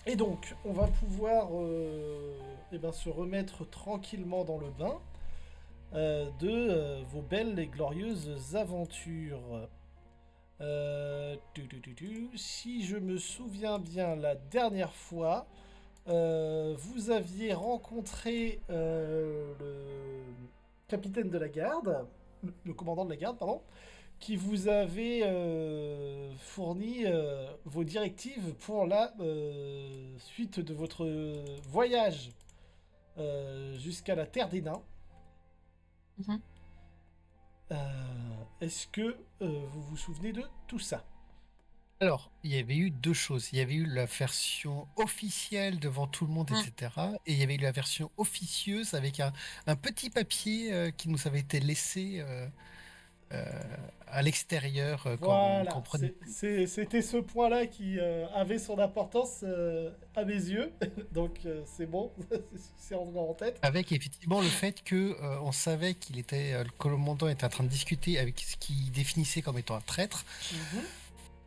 Et donc, on va pouvoir se remettre tranquillement dans le bain de vos belles et glorieuses aventures. Si je me souviens bien, la dernière fois, vous aviez rencontré le capitaine de la garde, le commandant de la garde, pardon, qui vous avait fourni vos directives pour la suite de votre voyage jusqu'à la Terre des Nains. Mhm. Euh, Est-ce que vous vous souvenez de tout ça? Alors, il y avait eu deux choses. Il y avait eu la version officielle devant tout le monde, Mm. etc. Et il y avait eu la version officieuse avec un petit papier qui nous avait été laissé euh, à l'extérieur quand on ne Voilà, comprenait plus. c'était ce point-là qui avait son importance à mes yeux. Donc c'est bon, c'est encore en tête. Avec effectivement le fait que on savait le commandant était en train de discuter avec ce qu'il définissait comme étant un traître, Mhm.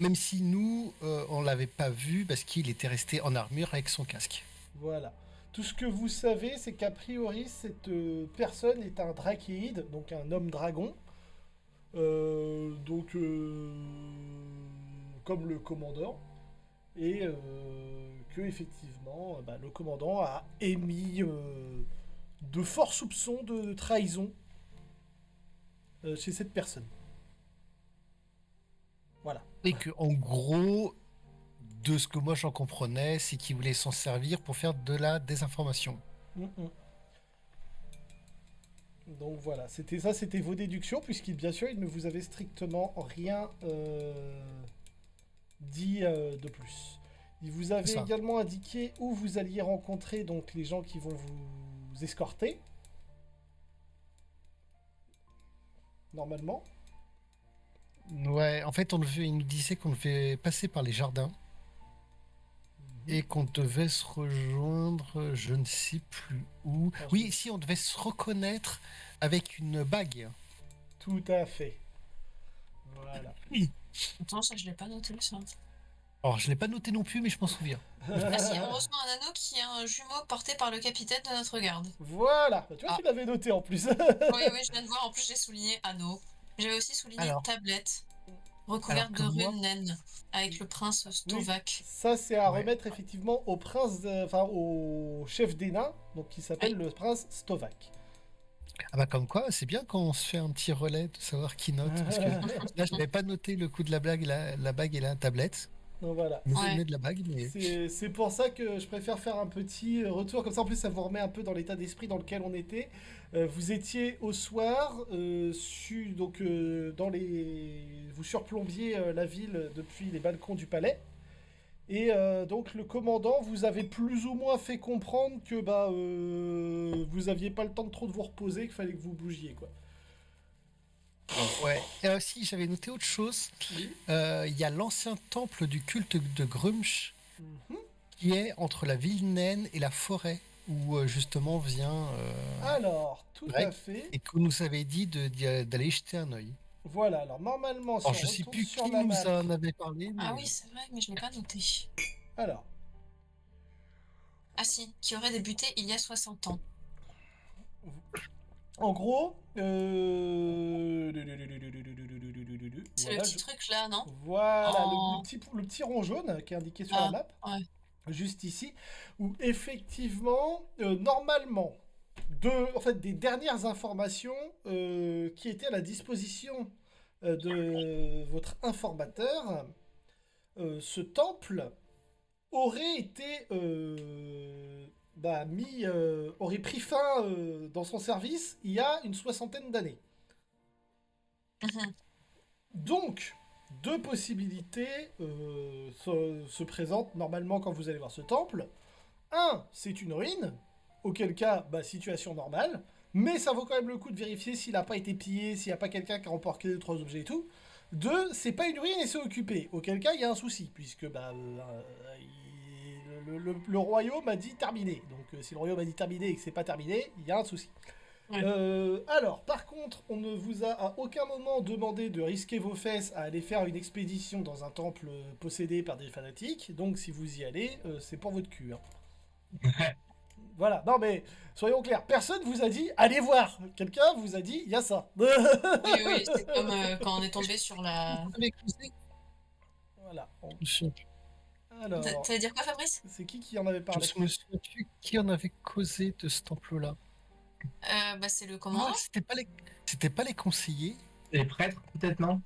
même si nous on l'avait pas vu parce qu'il était resté en armure avec son casque. Voilà. Tout ce que vous savez, c'est qu'a priori, cette personne est un drachéide, donc un homme dragon. Donc, comme le commandant. Et que, effectivement, le commandant a émis de forts soupçons de trahison chez cette personne. Voilà. Et que en gros, de ce que moi j'en comprenais, c'est qu'il voulait s'en servir pour faire de la désinformation. Mm, mm. Donc voilà, c'était ça, c'était vos déductions, puisqu'il bien sûr, il ne vous avait strictement rien dit de plus. Il vous C'est avait ça. également indiqué où vous alliez rencontrer donc les gens qui vont vous escorter, normalement. Ouais, en fait, il nous disait qu'on devait passer par les jardins et qu'on devait se rejoindre, je ne sais plus où. Alors, Oui, si, on devait se reconnaître avec une bague. tout à fait. Voilà. Oui. Attends, ça, je l'ai pas noté, ça. Alors, je l'ai pas noté non plus, mais je m'en souviens. Ah si, on reçoit un anneau qui est un jumeau porté par le capitaine de notre garde. Voilà. Bah, tu vois, Ah, tu l'avais noté en plus. Oui, oui, je viens de voir, en plus j'ai souligné anneau. J'avais aussi souligné alors, tablette, alors recouverte que de moi, runes naines, avec le prince Oui, Stovak. ça c'est à ouais. remettre effectivement au prince, enfin au chef des nains, donc qui s'appelle Oui. le prince Stovak. Ah bah comme quoi, c'est bien quand on se fait un petit relais de savoir qui note, parce que là, je n'avais pas noté le coup de la blague, la bague et la tablette. Donc voilà, Je me Ouais. souvenais de la bague, mais c'est pour ça que je préfère faire un petit retour, comme ça en plus ça vous remet un peu dans l'état d'esprit dans lequel on était. Vous étiez au soir, donc vous surplombiez la ville depuis les balcons du palais. Et donc le commandant vous avait plus ou moins fait comprendre que vous aviez pas le temps de trop de vous reposer, qu'il fallait que vous bougiez quoi. ouais. Et aussi, j'avais noté autre chose. Oui. Il y a l'ancien temple du culte de Grumsh Mhm. qui est entre la ville naine et la forêt, où justement vient Alors, tout à Greg, fait. et que nous avait dit d'aller y jeter un œil. Voilà, alors normalement, si Alors, on je sais retourne plus sur qui la nous map. en avait parlé, Ah mais oui, c'est vrai, mais je l'ai pas noté. Alors, Ah si, qui aurait débuté il y a 60 ans. en gros, C'est le voilà, petit truc là, non? voilà En... le petit rond jaune qui est indiqué sur la Ah, map, ouais. juste ici, où effectivement, normalement, en fait, des dernières informations qui étaient à la disposition de votre informateur, ce temple aurait été aurait pris fin dans son service il y a une soixantaine d'années. Mhm. Donc, deux possibilités se présentent normalement quand vous allez voir ce temple. Un, c'est une ruine, auquel cas, situation normale, mais ça vaut quand même le coup de vérifier s'il n'a pas été pillé, s'il n'y a pas quelqu'un qui a remporté deux, trois objets et tout. Deux, c'est pas une ruine et c'est occupé, auquel cas il y a un souci, puisque le royaume a dit terminé. Donc si le royaume a dit terminé et que c'est pas terminé, il y a un souci. Ouais. Alors, par contre, on ne vous a à aucun moment demandé de risquer vos fesses à aller faire une expédition dans un temple possédé par des fanatiques. Donc si vous y allez, c'est pour votre cul. Hein. Voilà, non mais soyons clairs, personne vous a dit allez voir. Quelqu'un vous a dit il y a ça. Oui, oui, c'est comme quand on est tombé sur la. Avec causé, Voilà. je Alors, T'allais dire quoi, Fabrice? c'est qui en avait je parlé? me souviens plus qui en avait causé de ce temple-là. Bah, c'est le Ah, commandant. c'était pas les conseillers. Les prêtres, peut-être, non?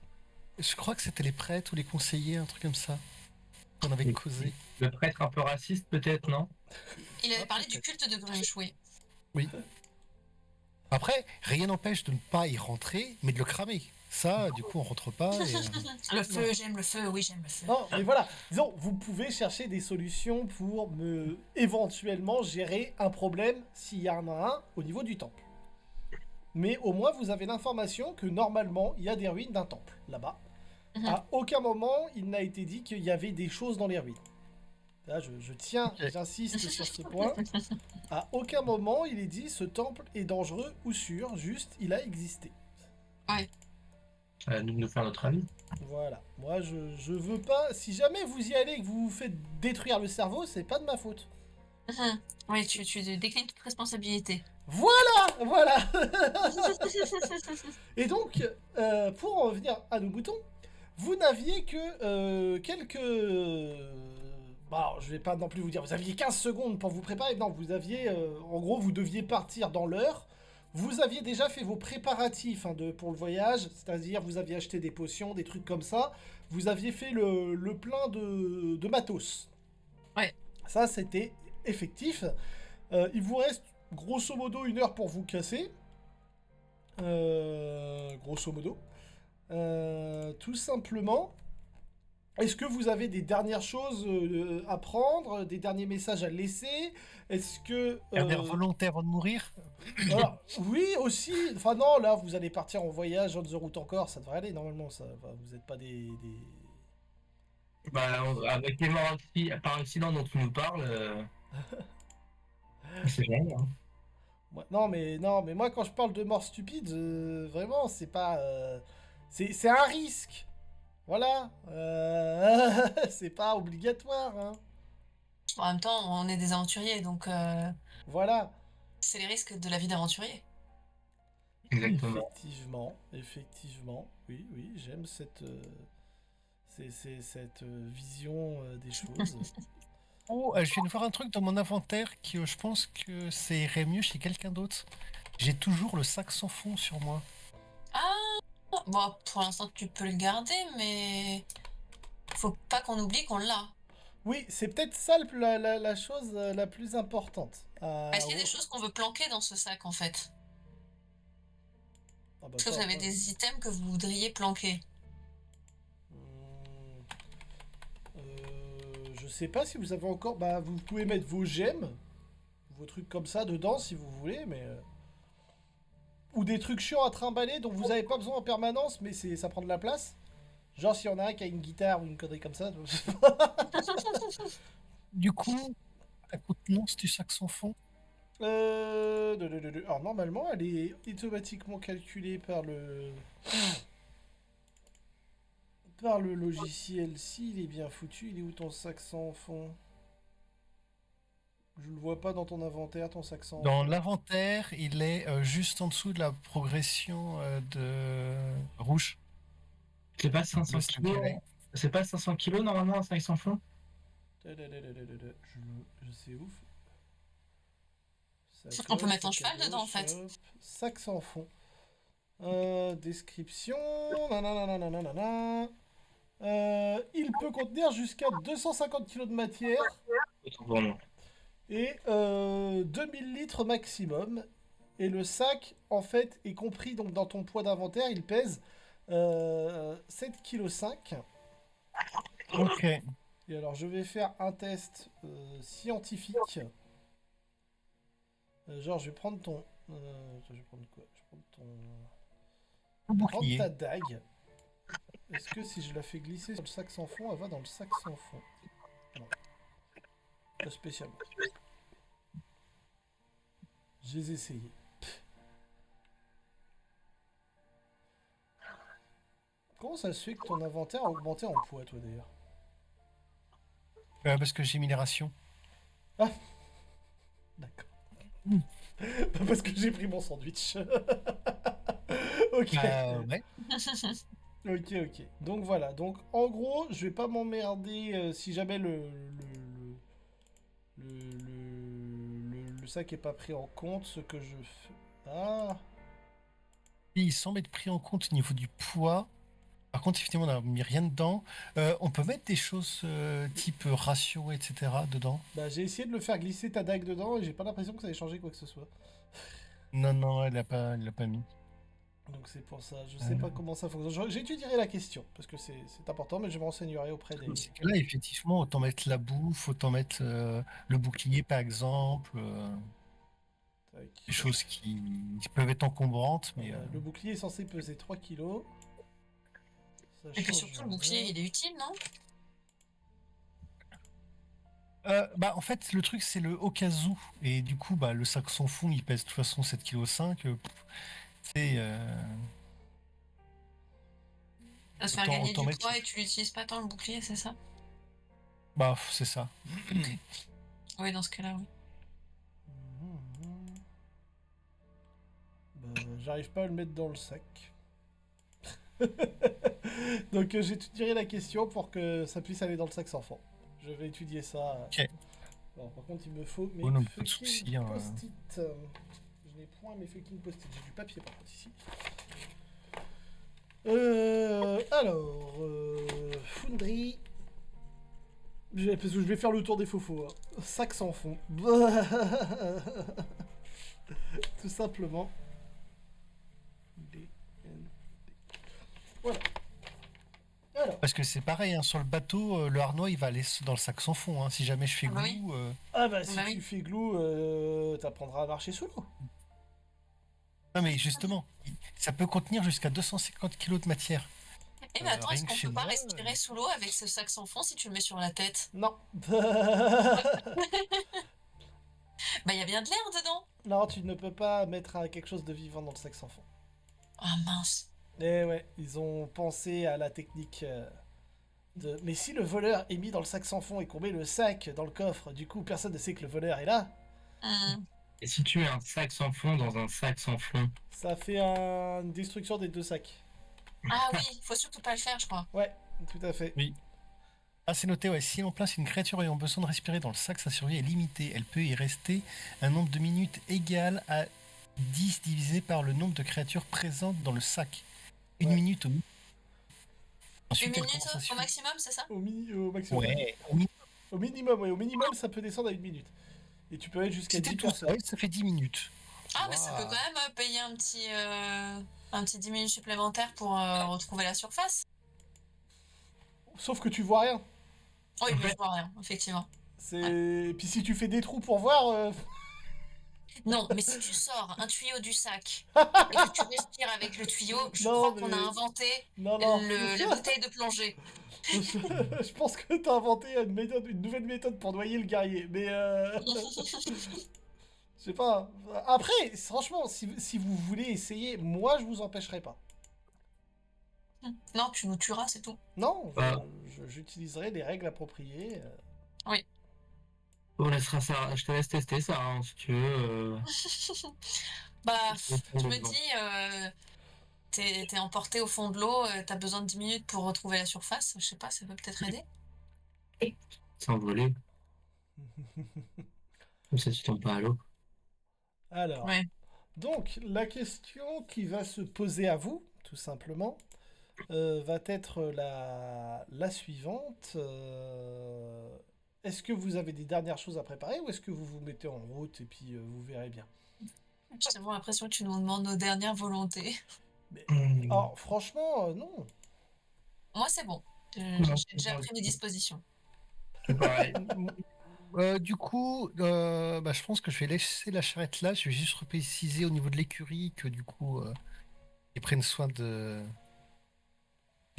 Je crois que c'était les prêtres ou les conseillers, un truc comme ça. On avait Oui. causé. Le prêtre un peu raciste, peut-être, non? Il avait Ah, parlé du peut-être. culte de Grunch, oui. Oui. Après, rien n'empêche de ne pas y rentrer, mais de le cramer. Ça, du coup, on rentre pas. Le feu, j'aime le feu, oui, j'aime le feu. Non, mais voilà, disons, vous pouvez chercher des solutions pour éventuellement gérer un problème s'il y en a un au niveau du temple. Mais au moins, vous avez l'information que normalement, il y a des ruines d'un temple là-bas. Mhm. À aucun moment, il n'a été dit qu'il y avait des choses dans les ruines. Là, je tiens, Ok. j'insiste sur ce point. À aucun moment, il est dit ce temple est dangereux ou sûr, juste il a existé. À nous de nous faire notre avis. Voilà. Moi, je veux pas. Si jamais vous y allez et que vous vous faites détruire le cerveau, c'est pas de ma faute. Mhm. Oui, tu déclines toute responsabilité. Voilà, voilà. Et donc, pour en revenir à nos moutons, vous n'aviez que quelques. Bon, alors, je vais pas non plus vous dire, vous aviez 15 secondes pour vous préparer. Non, vous aviez. En gros, vous deviez partir dans l'heure. Vous aviez déjà fait vos préparatifs hein, pour le voyage, c'est-à-dire vous aviez acheté des potions, des trucs comme ça. Vous aviez fait le plein de matos. Ouais. Ça, c'était effectif. Il vous reste grosso modo 1 heure pour vous casser. Grosso modo. Tout simplement. Est-ce que vous avez des dernières choses à prendre, des derniers messages à laisser? Est-ce que... Dernière volontaire avant de mourir. voilà. Oui, aussi. Enfin non, là, vous allez partir en voyage on the route encore, ça devrait aller normalement. Ça. Enfin, vous n'êtes pas des... Bah, avec les morts par accident dont tu nous parles, c'est vrai, hein. Non, mais moi, quand je parle de mort stupide, vraiment, c'est pas... c'est un risque. Voilà. C'est pas obligatoire, hein. En même temps, on est des aventuriers, donc Voilà. c'est les risques de la vie d'aventurier. Exactement. Effectivement. Oui, j'aime cette... cette vision des choses. Oh, je viens de voir un truc dans mon inventaire qui, je pense que ça irait mieux chez quelqu'un d'autre. J'ai toujours le sac sans fond sur moi. Ah, bon, pour l'instant, tu peux le garder, mais faut pas qu'on oublie qu'on l'a. Oui, c'est peut-être ça la chose la plus importante. Est-ce qu'il y a des choses qu'on veut planquer dans ce sac, en fait? Ah bah, Est-ce que vous avez des items que vous voudriez planquer? Je sais pas si vous avez encore... Bah, vous pouvez mettre vos gemmes, vos trucs comme ça dedans si vous voulez, mais... Ou des trucs chiants à trimballer dont vous avez pas besoin en permanence, mais ça prend de la place. Genre s'il y en a un qui a une guitare ou une connerie comme ça. Du coup, la contenance du sac sans fond. Alors normalement, elle est automatiquement calculée par le... Par le logiciel. S'il est bien foutu, il est où ton sac sans fond? Je le vois pas dans ton inventaire, ton sac sans Dans fond. l'inventaire, il est juste en dessous de la progression de rouge. C'est pas 500 Le kilos. suggéré. C'est pas 500 kilos normalement un sac sans fond? Je sais ouf. On peut mettre un cheval dedans, en fait. Sac sans fond. Description. Nanana. Il peut contenir jusqu'à 250 kg de matière Autant pour moi. et 2000 litres maximum. Et le sac, en fait, est compris donc dans ton poids d'inventaire, il pèse 7,5 kg. Ok. Et alors, je vais faire un test scientifique. Genre, je vais prendre ton... je vais prendre quoi? Je vais prendre ton... Prendre Bouclier. ta dague. Est-ce que si je la fais glisser sur le sac sans fond, elle va dans le sac sans fond? Non. Pas spécialement. J'ai essayé. comment ça se fait que ton inventaire a augmenté en poids, toi, d'ailleurs? Parce que j'ai mis les rations. D'accord. Hmm. Parce que j'ai pris mon sandwich. Ok. Ouais. Ok, ok. Donc voilà. Donc en gros, je vais pas m'emmerder si jamais le sac est pas pris en compte. Ce que je fais. Ah. Et il semble être pris en compte au niveau du poids. Par contre, effectivement, on n'a mis rien dedans. On peut mettre des choses type ratio, etc. dedans. Bah j'ai essayé de le faire glisser ta dague dedans et j'ai pas l'impression que ça ait changé quoi que ce soit. Non, non, elle l'a pas mis. Donc c'est pour ça. Je sais pas comment ça fonctionne. J'étudierai la question parce que c'est important, mais je me renseignerai auprès des. Dans ces cas-là, effectivement, autant mettre la bouffe, autant mettre le bouclier, par exemple. Tac. Des choses qui peuvent être encombrantes, mais Le bouclier est censé peser 3 kilos. Ça Et puis change surtout, le rien. bouclier, il est utile, non? bah, en fait, le truc, c'est le au cas où. Et du coup, bah, le sac sans fond, il pèse de toute façon 7,5 kg. C'est. Ça se faire Autant, gagner autant du mettre. poids et tu l'utilises pas tant le bouclier, c'est ça? Bah, c'est ça. Oui, dans ce cas-là, oui. Bah, j'arrive pas à le mettre dans le sac. Donc j'étudierai la question pour que ça puisse aller dans le sac sans fond. Je vais étudier ça. Ok. Bon, par contre, il me faut mes Oh non, pas de fucking souci, hein. post-it. Je n'ai point mes fucking post-it. J'ai du papier par contre ici. Alors, Foundry. Parce que je vais faire le tour des faux-faux. Hein. Sac sans fond. Tout simplement. Voilà. Alors. Parce que c'est pareil, hein, sur le bateau, le harnois, il va aller dans le sac sans fond. Hein. Si jamais je fais Ah bah oui. glou. Ah bah si Bah tu oui. fais glou, t'apprendras à marcher sous l'eau. Non, mais justement, ça peut contenir jusqu'à 250 kg de matière. Eh mais attends, rien est-ce que qu'on chez peut pas moi, respirer sous l'eau avec ce sac sans fond si tu le mets sur la tête? Non. Bah, il y a bien de l'air dedans. Non, tu ne peux pas mettre quelque chose de vivant dans le sac sans fond. Ah mince. Eh ouais, ils ont pensé à la technique de... Mais si le voleur est mis dans le sac sans fond et qu'on met le sac dans le coffre, du coup personne ne sait que le voleur est là, Et si tu mets un sac sans fond dans un sac sans fond? ça fait une destruction des deux sacs. Ah oui, faut surtout pas le faire, je crois. Ouais, tout à fait. Oui. Ah, c'est noté, ouais. Si on place une créature ayant besoin de respirer dans le sac, sa survie est limitée. Elle peut y rester un nombre de minutes égal à 10 divisé par le nombre de créatures présentes dans le sac. Une Ouais. minute au Une Ensuite, elle minute commence à au suivre. maximum, c'est ça? Au maximum. Ouais. Au minimum, ouais. Au minimum, ça peut descendre à une minute. Et tu peux être jusqu'à 10 C'était tout personnes. seul, ça fait 10 minutes. Ah, mais ça peut Waouh. quand même payer un petit 10 minutes supplémentaires pour retrouver la surface. Sauf que tu vois rien. Oui, mais Ouais. je vois rien, effectivement. C'est... Puis si tu fais des trous pour voir... Non, mais si tu sors un tuyau du sac et que tu respires avec le tuyau, je Non, crois qu'on a mais- inventé Non, la bouteille de plongée. Je pense que t'as inventé une nouvelle méthode pour noyer le guerrier. Mais je sais pas. Après, franchement, si vous voulez essayer, moi je vous empêcherai pas. Non, tu nous tueras, c'est tout. Non, Ah. j'utiliserai les règles appropriées. On laissera ça. Je te laisse tester ça, hein, si tu veux. Bah, Pour je le me vent. dis, t'es emporté au fond de l'eau, t'as besoin de 10 minutes pour retrouver la surface. Je sais pas, ça peut peut-être aider. S'envoler. Comme ça, tu tombes pas à l'eau. Alors, Ouais. donc la question qui va se poser à vous, tout simplement, va être la suivante. Est-ce que vous avez des dernières choses à préparer ou est-ce que vous vous mettez en route et puis vous verrez bien? J'ai vraiment l'impression que tu nous demandes nos dernières volontés. Alors, franchement, non. Moi, c'est bon. Non, J'ai déjà non. pris mes dispositions. C'est pareil. Du coup, bah, je pense que je vais laisser la charrette là. Je vais juste repréciser au niveau de l'écurie que du coup, ils prennent soin du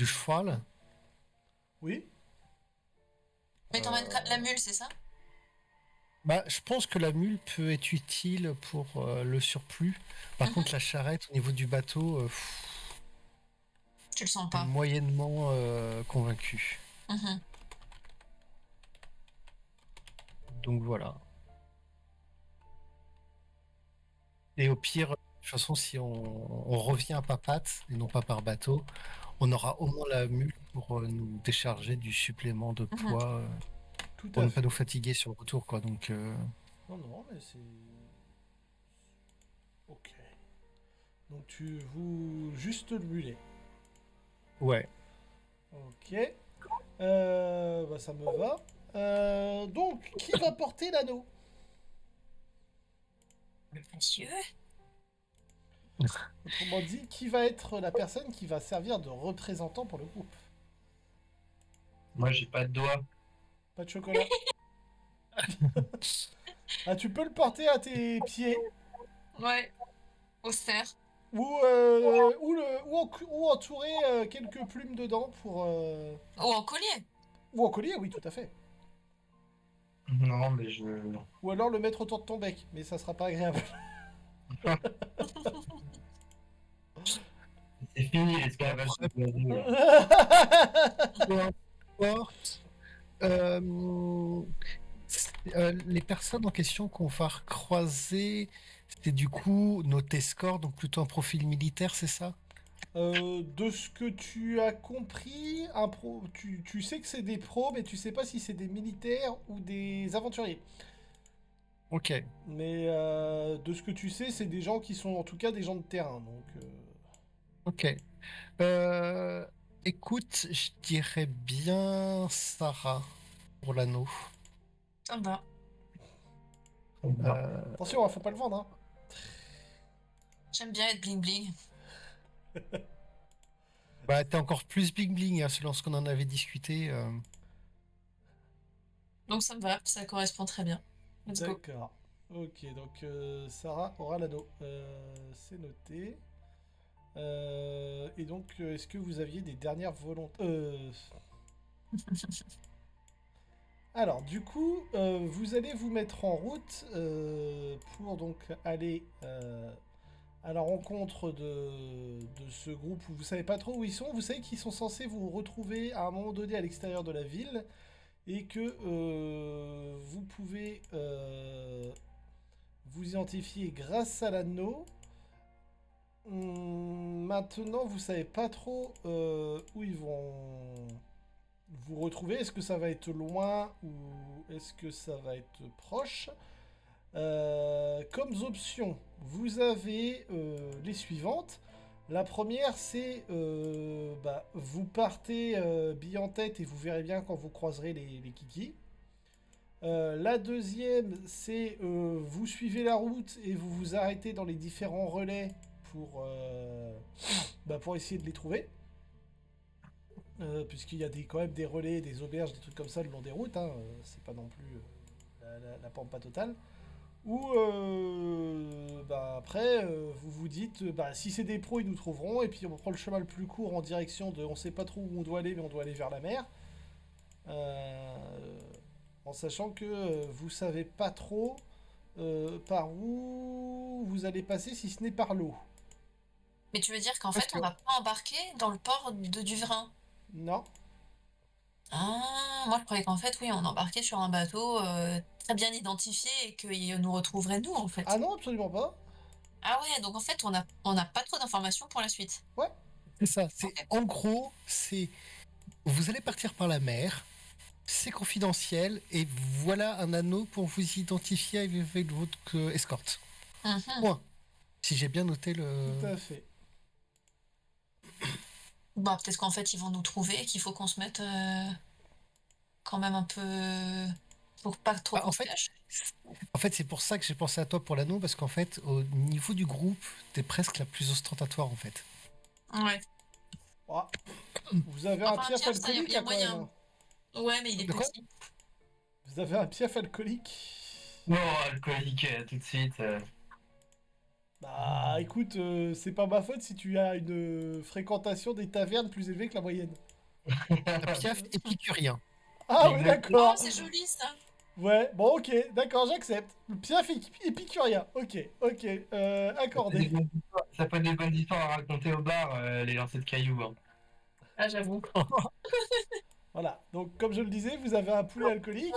cheval. Oui? Mais t'emmènes la mule, c'est ça? Bah, je pense que la mule peut être utile pour le surplus. Par contre, la charrette au niveau du bateau, Tu le sens pas. moyennement convaincu. Mhm. Donc voilà. Et au pire, de toute façon, si on revient à Papate et non pas par bateau, on aura au moins la mule pour nous décharger du supplément de poids Tout pour à ne pas fait. nous fatiguer sur le retour, quoi. Donc Non, non, mais c'est... Ok. Donc tu vous... Juste le mulet. ouais. Ok. Bah ça me va. Donc, qui va porter l'anneau? Monsieur. Autrement dit, qui va être la personne qui va servir de représentant pour le groupe? Moi, j'ai pas de doigt. Pas de chocolat? Ah, tu peux le porter à tes pieds Ouais. Austère. ou entourer quelques plumes dedans pour... Oh, en collier. Ou en collier, oui, tout à fait. Non, mais je. Ou alors le mettre autour de ton bec, mais ça sera pas agréable. C'est fini l'esclavage. Peu importe. Les personnes en question qu'on va recroiser, c'est du coup notre escorte, donc plutôt un profil militaire, c'est ça? De ce que tu as compris, tu sais que c'est des pros, mais tu sais pas si c'est des militaires ou des aventuriers. Ok. Mais de ce que tu sais, c'est des gens qui sont en tout cas des gens de terrain. Donc, Ok. Euh, Écoute, je dirais bien Sarah pour l'anneau. Ça me va. attention, hein, faut pas le vendre. Hein. J'aime bien être bling bling. Bah, t'es encore plus bling bling, hein, selon ce qu'on en avait discuté. Donc ça me va, ça correspond très bien. Let's go. D'accord. Ok, donc Sarah aura l'anneau. C'est noté. Et donc, est-ce que vous aviez des dernières volontés Alors, du coup, vous allez vous mettre en route pour donc aller à la rencontre de ce groupe où vous savez pas trop où ils sont. Vous savez qu'ils sont censés vous retrouver à un moment donné à l'extérieur de la ville et que vous pouvez vous identifier grâce à l'anneau. Maintenant, vous savez pas trop où ils vont vous retrouver. Est-ce que ça va être loin ou est-ce que ça va être proche? Comme options, vous avez les suivantes. La première, c'est vous partez bille en tête et vous verrez bien quand vous croiserez les kikis. La deuxième, c'est vous suivez la route et vous vous arrêtez dans les différents relais pour essayer de les trouver. Puisqu'il y a quand même des relais, des auberges, des trucs comme ça le long des routes. Hein, c'est pas non plus la pampa totale. Ou après, vous vous dites, si c'est des pros, ils nous trouveront. Et puis on prend le chemin le plus court en direction de... On sait pas trop où on doit aller, mais on doit aller vers la mer. En sachant que vous savez pas trop par où vous allez passer si ce n'est par l'eau. Mais tu veux dire qu'en Parce fait, que on va pas embarquer dans le port de Duvrin? Non. Ah, moi je croyais qu'en fait, oui, on embarquait sur un bateau très bien identifié et qu'il nous retrouverait nous, en Ah fait. non, absolument pas. Ah ouais, donc en fait, on a pas trop d'informations pour la suite. Ouais. c'est ça. Ok. En gros, vous allez partir par la mer. C'est confidentiel et voilà un anneau pour vous identifier avec votre escorte. Mhm. Point. Si j'ai bien noté le. Tout à fait. Bah, peut-être qu'en fait, ils vont nous trouver et qu'il faut qu'on se mette quand même un peu... Faut pas trop Bah, qu'on se cache. en fait, c'est pour ça que j'ai pensé à toi pour l'anneau parce qu'en fait, au niveau du groupe, t'es presque la plus ostentatoire en fait. Ouais. Ah, vous avez un Enfin, piaf tiens, ça, alcoolique y a hein, quand même. moyen. Hein. Ouais, mais il est De quoi? petit. Vous avez un piaf alcoolique. Non, alcoolique tout de suite. Bah écoute, c'est pas ma faute si tu as une fréquentation des tavernes plus élevée que la moyenne. Un piaf épicurien. Ah oui, Exactement. Oh, d'accord. c'est joli ça. Ouais, bon ok, d'accord, j'accepte. Le piaf épicurien. Ok, Ça accordé. fait des bonnes histoires à raconter au bar, les lancers de cailloux. Hein. Ah, j'avoue. Voilà, donc comme je le disais, vous avez un poulet alcoolique.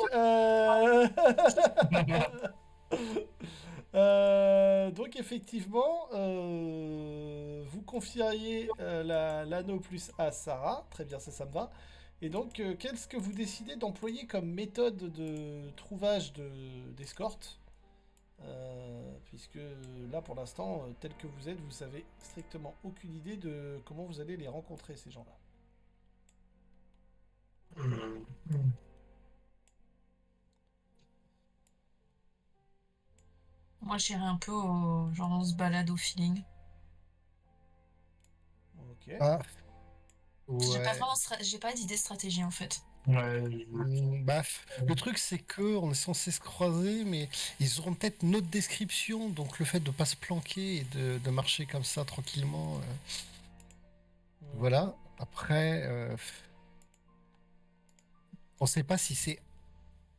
Donc effectivement, vous confieriez l'anneau plus à Sarah. Très bien, ça me va. Et donc, qu'est-ce que vous décidez d'employer comme méthode de trouvage d'escorte? Puisque là, pour l'instant, tel que vous êtes, vous savez strictement aucune idée de comment vous allez les rencontrer, ces gens-là. Moi, j'irais un peu genre on se balade au feeling. Ok. Ah, J'ai pas ouais. vraiment j'ai pas d'idée stratégie en fait. Ouais, Bah, le truc, c'est que on est censé se croiser, mais ils auront peut-être notre description, donc le fait de pas se planquer et de marcher comme ça tranquillement, voilà. Après, on sait pas si c'est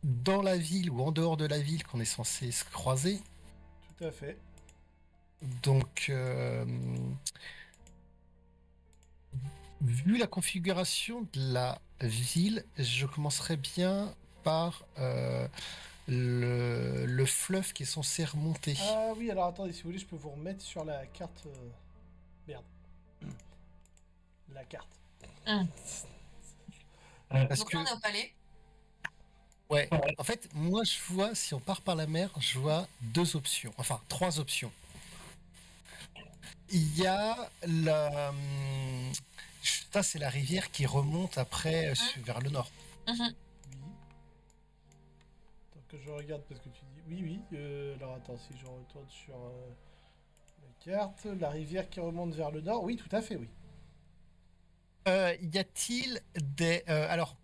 dans la ville ou en dehors de la ville qu'on est censé se croiser. Tout à fait. Donc, vu la configuration de la ville, je commencerai bien par le fleuve qui est censé remonter. Ah oui, alors attendez, si vous voulez, je peux vous remettre sur la carte. Merde. La carte. Hum. Parce Donc là, que, on est au palais. ouais, en fait, moi je vois, si on part par la mer, je vois deux options, enfin trois options. Il y a ça c'est la rivière qui remonte après vers le nord. Mhm. Oui. Attends que je regarde parce que tu dis. Oui, oui. Alors attends, si je retourne sur la carte. La rivière qui remonte vers le nord. Oui, tout à fait, oui. Y a-t-il des... alors,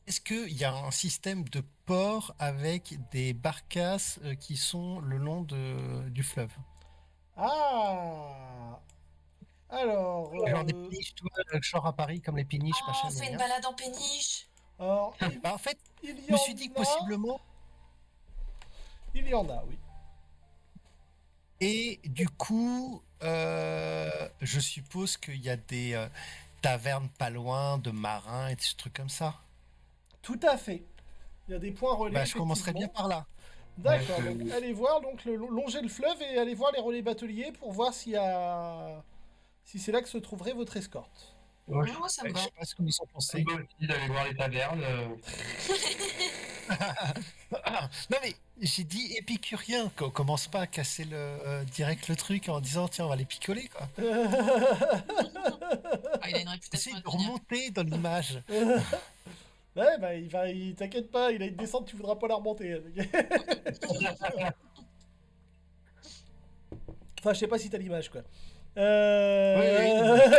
est-ce qu'il y a un système de port avec des barcasses qui sont le long du fleuve? Ah. Alors. Genre des péniches, tu vois, genre à Paris, comme les péniches, Oh, machin, on fait une gna. balade en péniche. Alors, Bah, en fait, il je y me en suis dit que a. possiblement, Il y en a, oui. et du coup, je suppose qu'il y a des tavernes pas loin de marins et des trucs comme ça. Tout à fait. Il y a des points relais, Bah, je commencerai bien effectivement. par là. D'accord, donc allez voir, donc longer le fleuve et allez voir les relais bateliers pour voir s'il y a. Si c'est là que se trouverait votre escorte. ouais, Moi, ça me Je va. sais pas ce que vous en je pensez. peux aussi d'aller voir les tavernes. Non mais j'ai dit épicurien, qu'on commence pas à casser direct le truc en disant tiens on va les picoler quoi. Ah, il a une réputation Essaye à de tenir. remonter dans l'image. Ouais, bah t'inquiète pas, il a une descente, tu voudras pas la remonter. Enfin, je sais pas si t'as l'image, quoi. Oui, Euh... oui.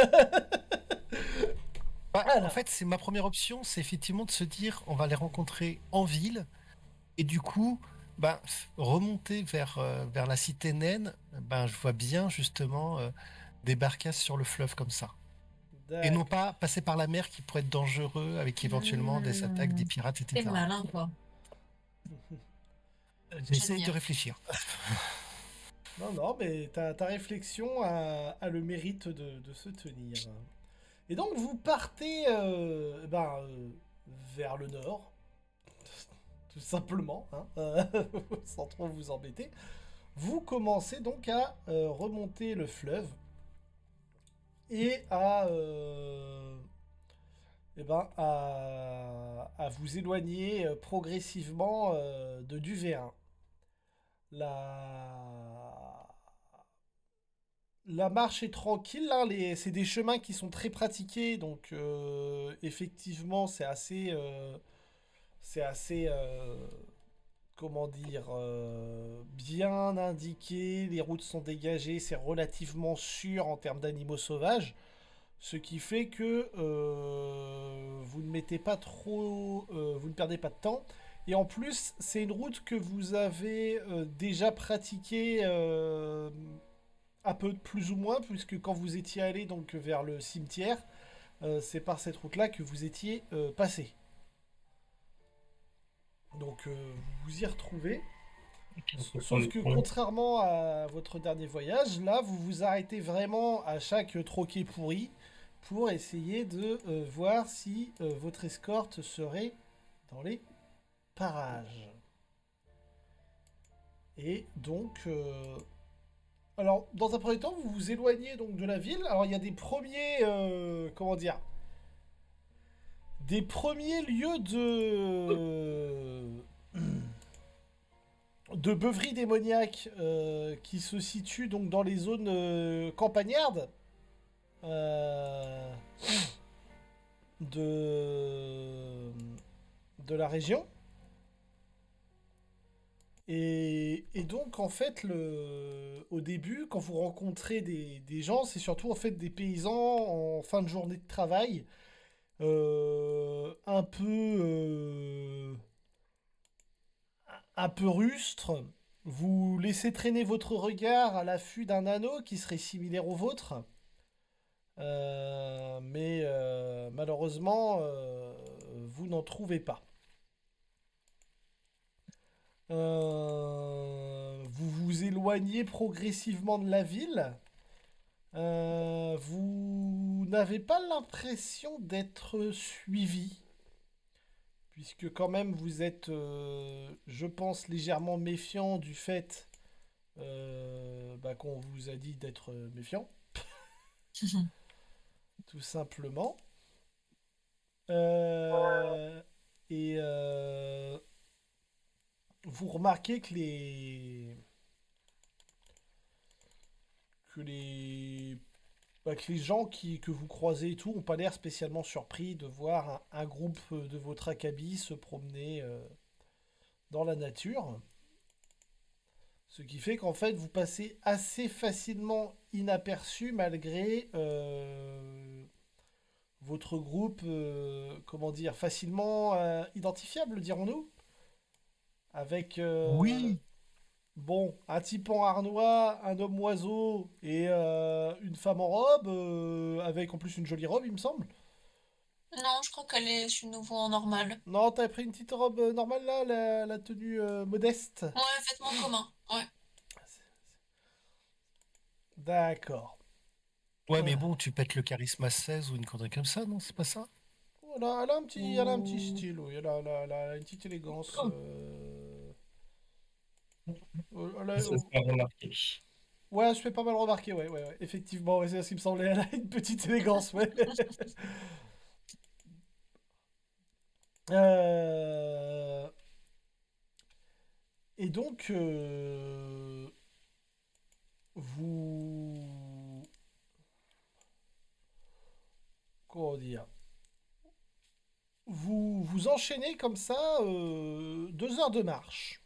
Bah, en Alors, fait c'est ma première option, c'est effectivement de se dire on va les rencontrer en ville et du coup bah, remonter vers la cité naine, ben je vois bien justement des barcasses sur le fleuve comme ça. Et non d'accord. pas passer par la mer qui pourrait être dangereux avec éventuellement des attaques des pirates, C'est etc. malin, quoi. J'essaye de J'admire. réfléchir. Non, non, mais ta réflexion a le mérite de se tenir. Et donc, vous partez vers le nord, tout simplement, hein, sans trop vous embêter. Vous commencez donc à remonter le fleuve et à vous éloigner progressivement de Duvérin. La... La marche est tranquille, hein, c'est des chemins qui sont très pratiqués, donc effectivement c'est assez comment dire, bien indiqué, les routes sont dégagées, c'est relativement sûr en termes d'animaux sauvages, ce qui fait que vous ne mettez pas trop, vous ne perdez pas de temps. Et en plus, c'est une route que vous avez déjà pratiquée un peu plus ou moins, puisque quand vous étiez allé donc vers le cimetière, c'est par cette route-là que vous étiez passé. Donc vous vous y retrouvez. Sauf que contrairement à votre dernier voyage, là vous vous arrêtez vraiment à chaque troquet pourri pour essayer de voir si votre escorte serait dans les parages. Et donc, alors, dans un premier temps, vous vous éloignez donc de la ville. Alors, il y a des premiers, comment dire, des premiers lieux de beuverie démoniaque qui se situent donc dans les zones campagnardes euh, de la région. Et donc, en fait, au début, quand vous rencontrez des gens, c'est surtout en fait des paysans en fin de journée de travail, un peu rustres. Vous laissez traîner votre regard à l'affût d'un anneau qui serait similaire au vôtre. Mais malheureusement, vous n'en trouvez pas. Vous vous éloignez progressivement de la ville. Vous n'avez pas l'impression d'être suivi, puisque quand même vous êtes, je pense, légèrement méfiant du fait qu'on vous a dit d'être méfiant, tout simplement. Et vous remarquez que les gens que vous croisez et tout ont pas l'air spécialement surpris de voir un groupe de votre acabit se promener dans la nature. Ce qui fait qu'en fait vous passez assez facilement inaperçu malgré votre groupe, comment dire, facilement identifiable, dirons-nous. Avec Oui, bon, un type en harnois, un homme oiseau et une femme en robe, avec en plus une jolie robe, il me semble. Non, je crois je suis nouveau en normal. Non, t'avais pris une petite robe normale là, la tenue modeste. Ouais, vêtements communs. Ouais. D'accord. ouais, mais Voilà. bon, tu pètes le charisme à 16 ou une connerie comme ça, non? C'est pas ça? Voilà, elle a un petit style, oui. Elle a une petite élégance. Ça se fait remarquer. Ouais, je fais pas mal remarquer, ouais. Effectivement, ouais, c'est ce qui me semblait. Elle a une petite élégance, ouais. Euh, Et donc, vous... Comment dire? Vous enchaînez comme ça 2 heures de marche.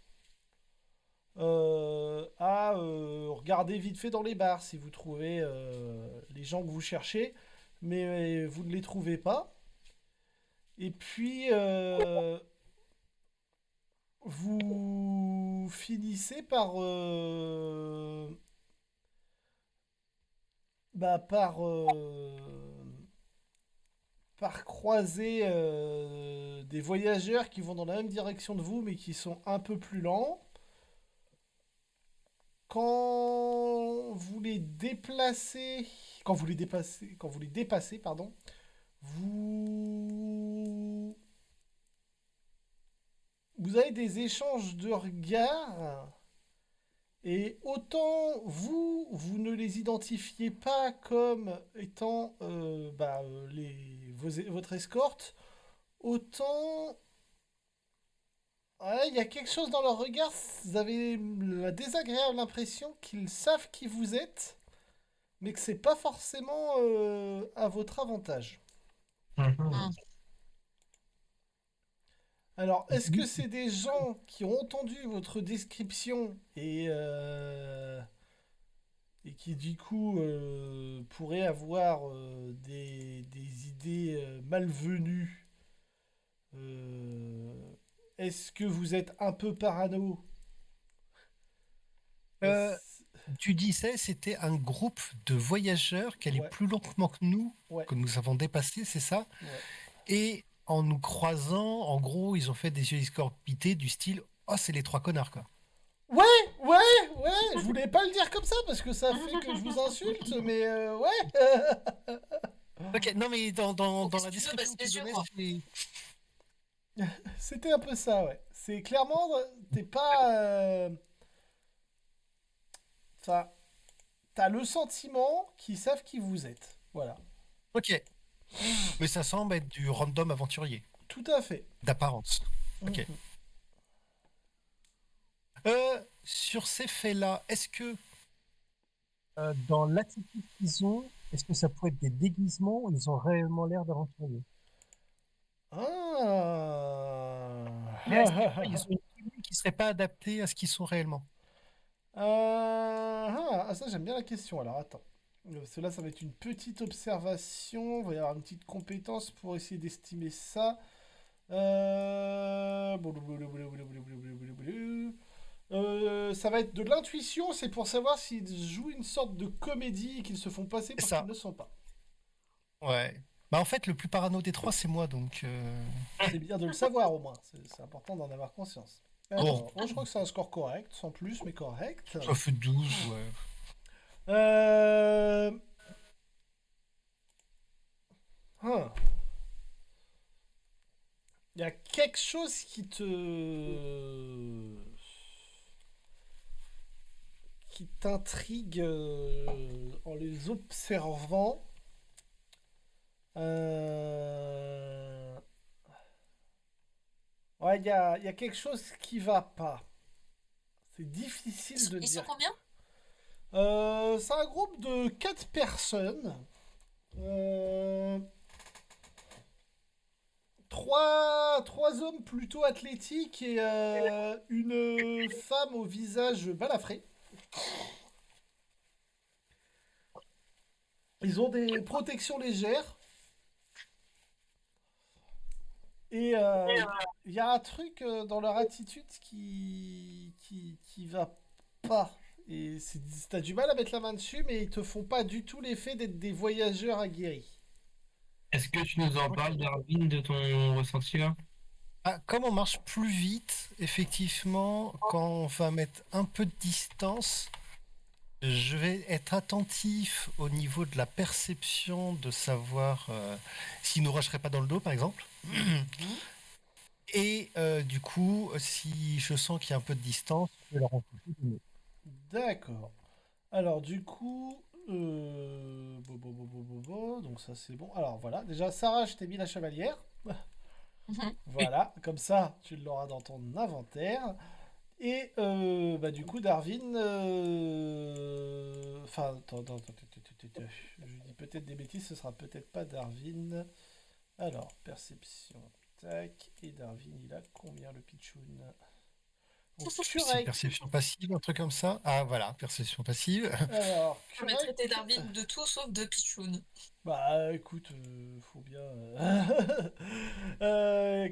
À regarder vite fait dans les bars si vous trouvez les gens que vous cherchez, mais vous ne les trouvez pas. Et puis, vous finissez bah, par croiser des voyageurs qui vont dans la même direction de vous, mais qui sont un peu plus lents. Quand vous les déplacez, quand vous les dépassez, pardon, vous, vous avez des échanges de regards et autant vous ne les identifiez pas comme étant votre escorte, autant ouais, il y a quelque chose dans leur regard. Vous avez la désagréable impression qu'ils savent qui vous êtes, mais que c'est pas forcément à votre avantage. Mhm. Hmm. Alors, est-ce que c'est des gens qui ont entendu votre description et qui du coup pourraient avoir des idées malvenues? Euh, Est-ce que vous êtes un peu parano? Euh, Est-ce- Tu disais c'était un groupe de voyageurs qui allait Ouais, plus lentement ouais, que nous avons dépassé, c'est ça? ouais. Et en nous croisant, en gros, ils ont fait des yeux escorpités du style oh, c'est les trois connards, quoi. Ouais, ouais, ouais, je voulais pas le dire comme ça parce que ça fait que je vous insulte, mais ouais. Ok, non mais dans Donc, la si tu veux, bah, description que c'est tu sûr, donnais, quoi. C'était un peu ça, ouais. C'est clairement, t'es pas. Enfin, t'as le sentiment qu'ils savent qui vous êtes. Voilà. Ok, mais ça semble être du random aventurier, Tout à fait. d'apparence. Ok. Mhm. Sur ces faits-là, est-ce que dans l'attitude qu'ils ont, est-ce que ça pourrait être des déguisements ou ils ont réellement l'air d'aventuriers? Ah. Et est-ce qu'ils ont une tenue qui serait pas adaptée à ce qu'ils sont réellement? Ça j'aime bien la question. Alors attends. Cela, ça va être une petite observation. Il va y avoir une petite compétence pour essayer d'estimer ça. Ça va être de l'intuition. C'est pour savoir s'ils jouent une sorte de comédie et qu'ils se font passer C'est pour ce qu'ils ça. ne sont pas. Ouais. Bah en fait, le plus parano des trois, c'est moi, donc. C'est bien de le savoir au moins. C'est important d'en avoir conscience. Bon, Alors, moi je crois que c'est un score correct, sans plus, mais correct. ça fait 12, ouais. Euh... hein. Il y a quelque chose qui t'intrigue en les observant. Euh, Ouais, il y a quelque chose qui va pas. C'est difficile de Ils sont dire. combien? C'est un groupe de 4 personnes. Euh, trois hommes plutôt athlétiques et une femme au visage balafré. Ils ont des protections légères. Et il y a un truc dans leur attitude qui va pas. Et t'as du mal à mettre la main dessus, mais ils te font pas du tout l'effet d'être des voyageurs aguerris. Est-ce que tu nous en Ok. parles, Darwin, de ton ressenti là? Ah, comme on marche plus vite, effectivement, quand on va mettre un peu de distance, je vais être attentif au niveau de la perception de savoir s'ils nous rusheraient pas dans le dos, par exemple. Mhm. Et du coup, si je sens qu'il y a un peu de distance, je vais leur en foutre une. D'accord. Alors du coup, donc ça c'est bon. Alors voilà, déjà Sarah, je t'ai mis la chevalière. Mhm. Oui, Voilà, comme ça tu l'auras dans ton inventaire. Et bah du coup Darwin, enfin attends, je dis peut-être des bêtises, ce sera peut-être pas Darwin. Alors perception, tac, et Darwin il a combien le pitchoun? Donc C'est Curec, perception passive, un truc comme ça. Ah voilà, perception passive. alors On a traité Curec, Darwin de tout sauf de Pichoun. bah écoute, faut bien.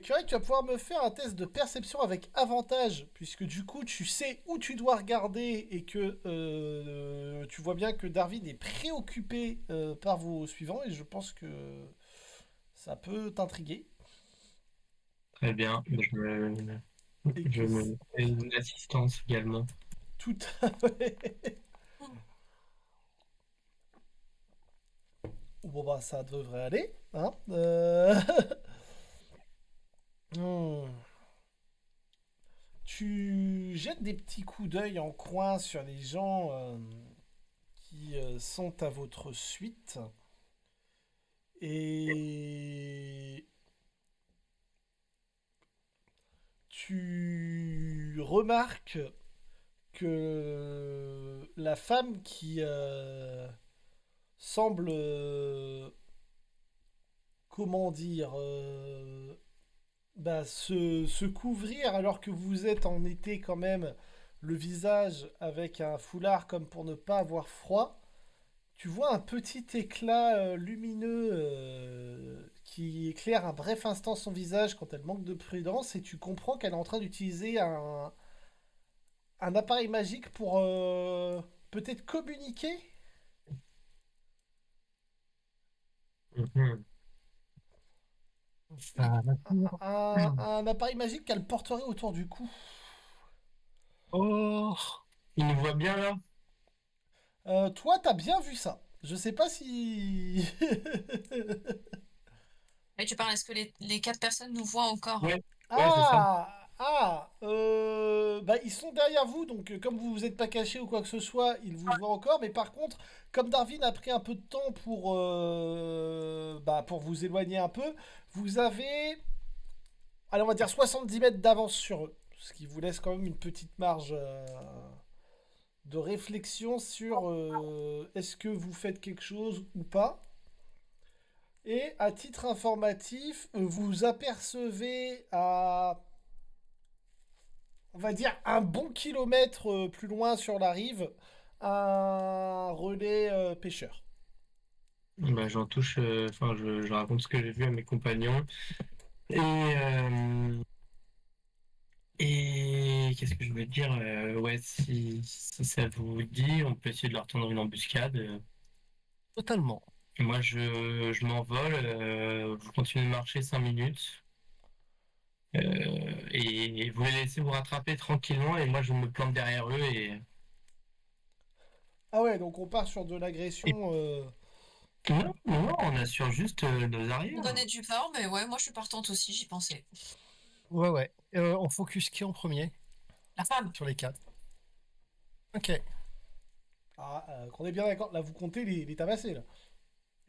Curec, tu vas pouvoir me faire un test de perception avec avantage, puisque du coup tu sais où tu dois regarder et que tu vois bien que Darwin est préoccupé par vos suivants, et je pense que ça peut t'intriguer. très bien. Et Je que me fais une assistance également. tout à fait. Bon bah ça devrait aller, hein. Hmm. Tu jettes des petits coups d'œil en coin sur les gens qui sont à votre suite et tu remarques que la femme qui semble, comment dire, bah, se couvrir alors que vous êtes en été quand même le visage avec un foulard comme pour ne pas avoir froid. Tu vois un petit éclat lumineux qui éclaire un bref instant son visage quand elle manque de prudence et tu comprends qu'elle est en train d'utiliser un appareil magique pour peut-être communiquer. Mhm. Ça m'attire. Un appareil magique qu'elle porterait autour du cou. Oh, Il nous voit bien là? Toi, t'as bien vu ça. Je sais pas si... Et tu parles, est-ce que les 4 personnes nous voient encore? Ouais, ouais, c'est ça. Bah, ils sont derrière vous, donc comme vous vous êtes pas caché ou quoi que ce soit, ils vous voient encore. Mais par contre, comme Darwin a pris un peu de temps pour vous éloigner un peu, vous avez, allez, on va dire 70 mètres d'avance sur eux. Ce qui vous laisse quand même une petite marge de réflexion sur est-ce que vous faites quelque chose ou pas. Et à titre informatif, vous apercevez à, on va dire, un bon kilomètre plus loin sur la rive, un relais pêcheur. Bah, j'en touche, enfin, je raconte ce que j'ai vu à mes compagnons. Et qu'est-ce que je veux dire? Ouais, si ça vous dit, on peut essayer de leur tendre une embuscade. Totalement. Moi, je m'envole, je continue de marcher 5 minutes. Et vous les laissez vous rattraper tranquillement, et moi, je me plante derrière eux. Ah ouais, donc on part sur de Et l'agression. Non, non, on assure juste nos On arrières. donnait du pain, mais ouais, moi je suis partante aussi, j'y pensais. ouais, ouais. On focus qui en premier La femme. sur les 4? Ok. Ah, qu'on est bien d'accord. Là, vous comptez les tabassés, là.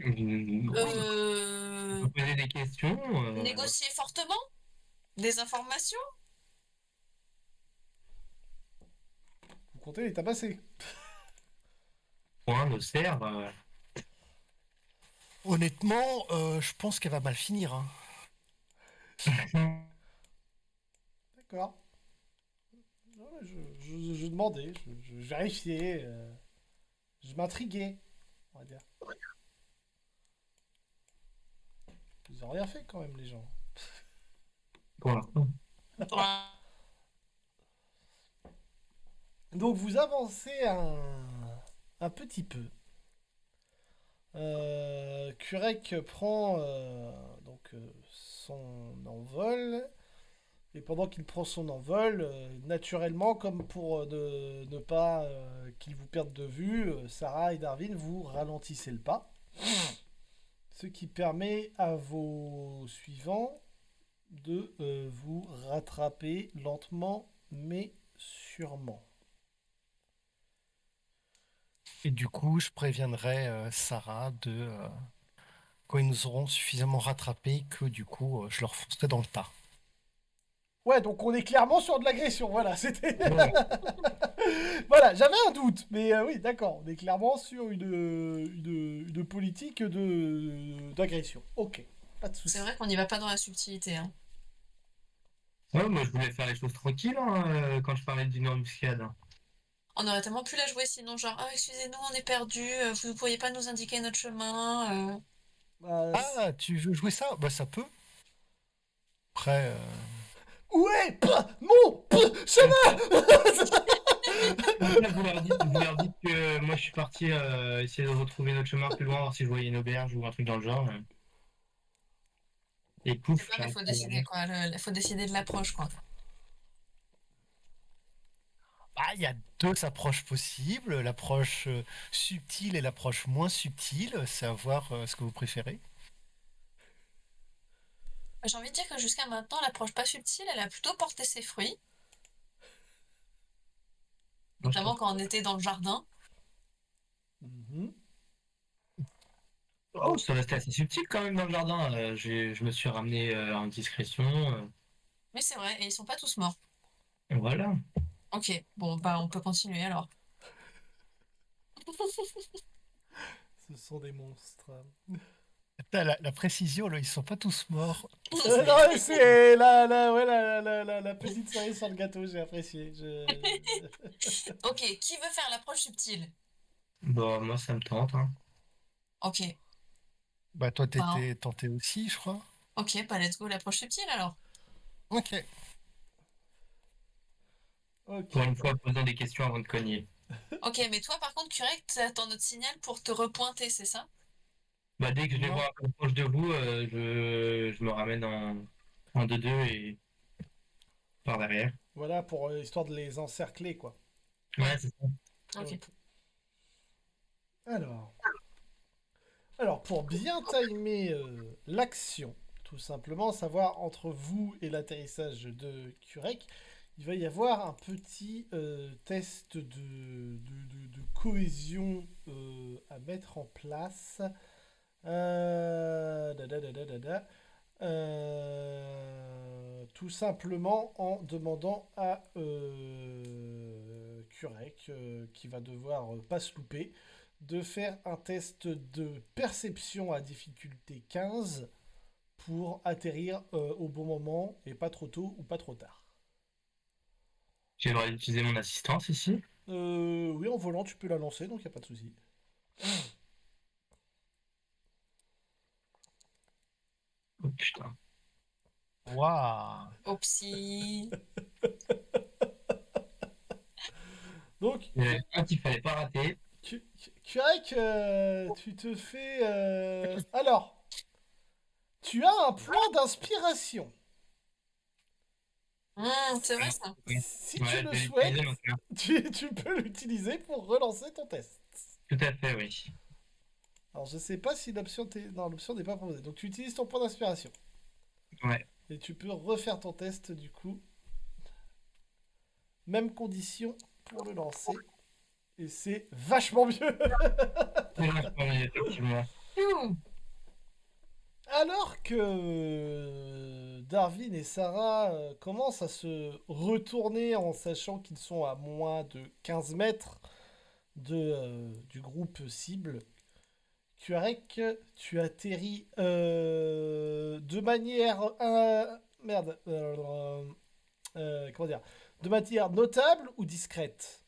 Oui, Euh... vous posez des questions. Négocier fortement? Des informations? Vous comptez les tabassés. Point, nos serfs. Honnêtement, je pense qu'elle va mal finir, hein. D'accord. Non, mais je demandais, je vérifiais, je m'intriguais, on va dire. Ils ont rien fait quand même, les gens. Pour l'instant. Donc vous avancez un petit peu. Kurek prend son envol. Et pendant qu'il prend son envol, naturellement, comme pour ne pas qu'il vous perde de vue, Sarah et Darwin, vous ralentissez le pas. Ce qui permet à vos suivants de vous rattraper lentement mais sûrement. Et du coup, je préviendrai Sarah quand ils nous auront suffisamment rattrapés que du coup, je leur foncerai dans le tas. Ouais, donc on est clairement sur de l'agression, voilà, c'était... Ouais. Voilà, j'avais un doute, mais oui, d'accord, on est clairement sur une politique d'agression. Ok, pas de souci. C'est vrai qu'on n'y va pas dans la subtilité, hein. Ouais, moi, je voulais faire les choses tranquilles hein, quand je parlais d'une embuscade. On aurait tellement pu la jouer sinon, genre, ah, excusez-nous, on est perdu, vous ne pourriez pas nous indiquer notre chemin. Bah, Ah, tu veux jouer ça? Bah ça peut. Après, où est mon chemin? Donc là, vous leur dites que moi, je suis parti essayer de retrouver notre chemin plus loin, voir si je voyais une auberge ou un truc dans le genre. Et Je sais pouf, pas, mais il j'arrive faut pas décider, derrière. quoi. Il faut décider de l'approche, quoi. ah, il y a deux approches possibles, l'approche subtile et l'approche moins subtile. C'est à voir ce que vous préférez. J'ai envie de dire que jusqu'à maintenant, l'approche pas subtile, elle a plutôt porté ses fruits, Moi, je notamment trouve. quand on était dans le jardin. Mhm. Oh, Donc, ça restait assez subtil quand même dans le jardin. Je me suis ramené en discrétion. Mais c'est vrai, et ils sont pas tous morts. Voilà. Ok, bon, bah on peut continuer alors. ce sont des monstres. Putain, la précision, là, ils sont pas tous morts. Non, mais c'est ouais, la petite cerise sur le gâteau, j'ai apprécié. Ok, qui veut faire l'approche subtile? Bon, moi, ça me tente. Hein. Ok, Bah toi, bah, t'étais tenté aussi, je crois. ok, bah let's go, l'approche subtile alors. Ok. Ok. Pour une fois, posons des questions avant de cogner. Ok, mais toi par contre, Curec, t'attends notre signal pour te repointer, c'est ça? Bah, dès que je les Non. vois un peu proche de vous, je me ramène en 2-2 et par derrière. Voilà, pour histoire de les encercler, quoi. Ouais, Ouais, c'est ça. ok. Ok. Alors. Alors, pour bien timer l'action, tout simplement, savoir entre vous et l'atterrissage de Kurek, il va y avoir un petit test de cohésion à mettre en place. Da, da, da, da, da, da. Tout simplement en demandant à Kurek, qui va devoir pas se louper, de faire un test de perception à difficulté 15 pour atterrir au bon moment et pas trop tôt ou pas trop tard. J'ai le droit d'utiliser mon assistance ici. Oui, en volant, tu peux la lancer, donc il n'y a pas de souci. Oh putain. Waouh. Opsi. Donc, Il y en avait un qu'il fallait pas rater. Kurek, tu te fais... Alors, tu as un point d'inspiration. C'est vrai ça. Si tu Ouais, le je vais souhaites, l'utiliser maintenant. tu peux l'utiliser pour relancer ton test. Tout à fait, oui. Alors, je sais pas si l'option non, l'option n'est pas proposée. Donc, tu utilises ton point d'inspiration. Ouais. Et tu peux refaire ton test, du coup. Même condition pour le lancer. Et c'est vachement mieux. C'est vachement mieux, effectivement. Ouh. Alors que Darwin et Sarah commencent à se retourner en sachant qu'ils sont à moins de 15 mètres du groupe cible, Kurek, tu atterris de manière... merde. Comment dire? De manière notable ou discrète?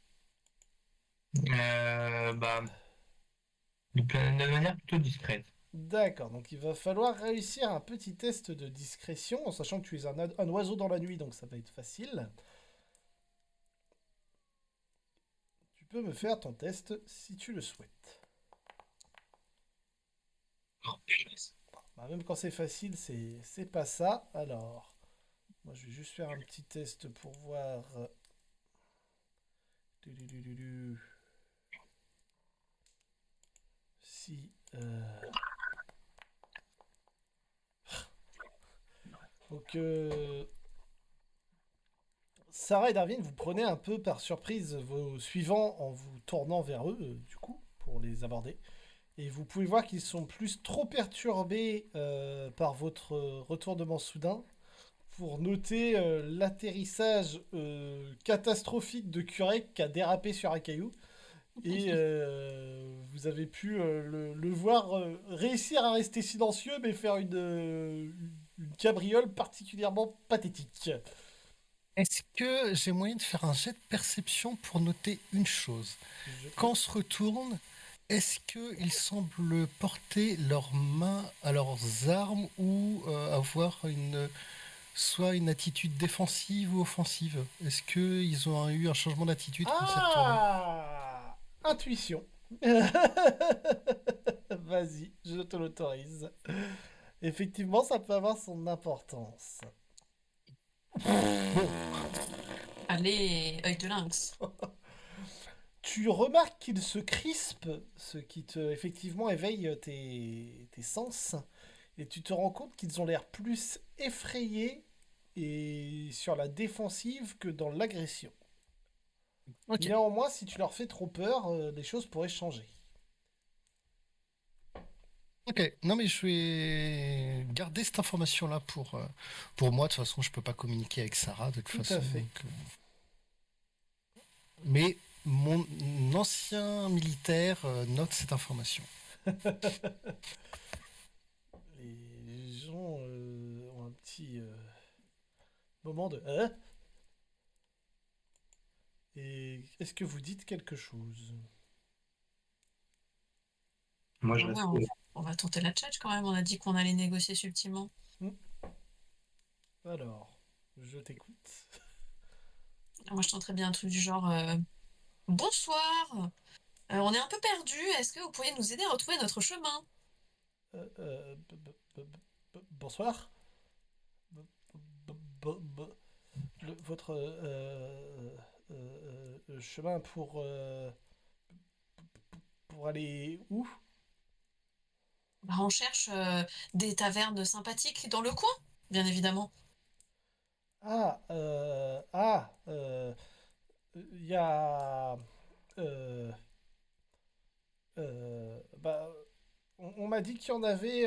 Bah, de manière plutôt discrète. D'accord, donc il va falloir réussir un petit test de discrétion, en sachant que tu es un oiseau dans la nuit, donc ça va être facile. Tu peux me faire ton test si tu le souhaites. Oh, punaise. Bah, même quand c'est facile, c'est pas ça. Alors, moi je vais juste faire un petit test pour voir. Du. Si. Donc, Sarah et Darwin, vous prenez un peu par surprise vos suivants en vous tournant vers eux, du coup, pour les aborder. Et vous pouvez voir qu'ils sont plus trop perturbés par votre retournement soudain pour noter l'atterrissage catastrophique de Kurek qui a dérapé sur un caillou. Et vous avez pu le voir réussir à rester silencieux mais faire une cabriole particulièrement pathétique. Est-ce que j'ai moyen de faire un jet de perception pour noter une chose? Quand on se retourne, est-ce qu'ils semblent porter leurs mains à leurs armes ou avoir soit une attitude défensive ou offensive? Est-ce qu'ils ont eu un changement d'attitude quand c'est retourné? Ah, intuition. Vas-y, je te l'autorise. Effectivement, ça peut avoir son importance. Allez, œil de lynx. Tu remarques qu'il se crispe, ce qui te effectivement éveille tes sens, et tu te rends compte qu'ils ont l'air plus effrayés et sur la défensive que dans l'agression. Ok. Néanmoins, si tu leur fais trop peur, les choses pourraient changer. Ok, non mais je vais garder cette information-là pour moi. De toute façon, je peux pas communiquer avec Sarah de toute Tout à façon. fait. Donc, mais mon ancien militaire note cette information. Les gens ont un petit moment de hein? Et est-ce que vous dites quelque chose? Moi, je Ouais, reste. on va tenter la tchatch quand même. On a dit qu'on allait négocier subtilement. Alors, je t'écoute. Moi, je tenterais bien un truc du genre bonsoir. On est un peu perdu. Est-ce que vous pourriez nous aider à retrouver notre chemin? Bonsoir. Votre chemin pour aller où? Bah, on cherche des tavernes sympathiques dans le coin, bien évidemment. Ah, il y a... euh, bah, on m'a dit qu'il y en avait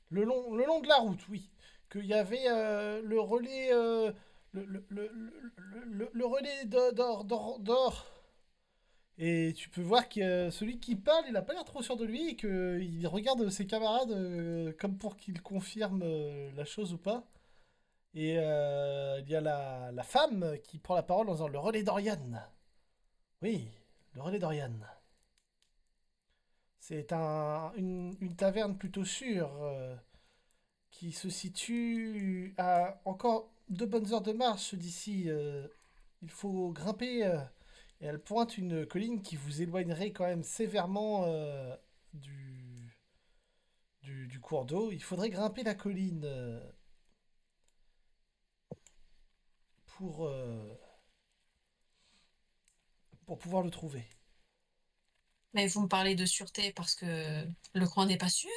le long de la route, oui. Qu'il y avait le relais... le relais d'or. Et tu peux voir que celui qui parle, il a pas l'air trop sûr de lui et qu'il regarde ses camarades comme pour qu'ils confirment la chose ou pas. Et il y a la femme qui prend la parole en disant le relais d'Oriane. Oui, le relais d'Oriane. C'est une taverne plutôt sûre qui se situe à encore 2 bonnes heures de marche d'ici. Il faut grimper et elle pointe une colline qui vous éloignerait quand même sévèrement du, du cours d'eau. Il faudrait grimper la colline pour, euh, pour pouvoir le trouver. Mais vous me parlez de sûreté parce que le coin n'est pas sûr.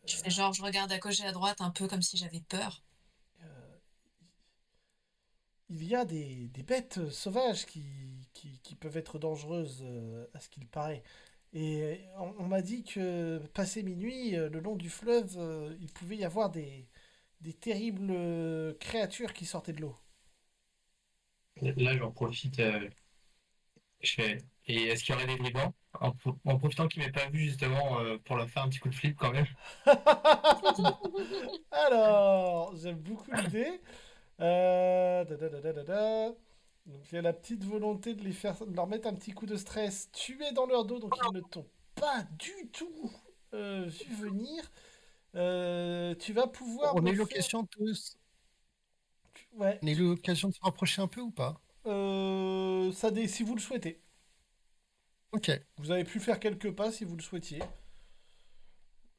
Je fais genre, je regarde à gauche et à droite un peu comme si j'avais peur. Euh, il y a des bêtes sauvages qui peuvent être dangereuses à ce qu'il paraît. Et on m'a dit que passé minuit, le long du fleuve, il pouvait y avoir des terribles créatures qui sortaient de l'eau. Là, j'en profite. Je fais. Et est-ce qu'il y aurait des brigands? En profitant qu'il m'ait pas vu justement pour leur faire un petit coup de flip quand même. Alors, j'aime beaucoup l'idée. Da. Donc il y a la petite volonté de leur mettre un petit coup de stress. Tu es dans leur dos, donc ils ne t'ont pas du tout vu venir. Tu vas pouvoir On a me eu faire... l'occasion Ouais, on a eu l'occasion de se rapprocher un peu ou pas? si vous le souhaitez. Ok. Vous avez pu faire quelques pas si vous le souhaitiez.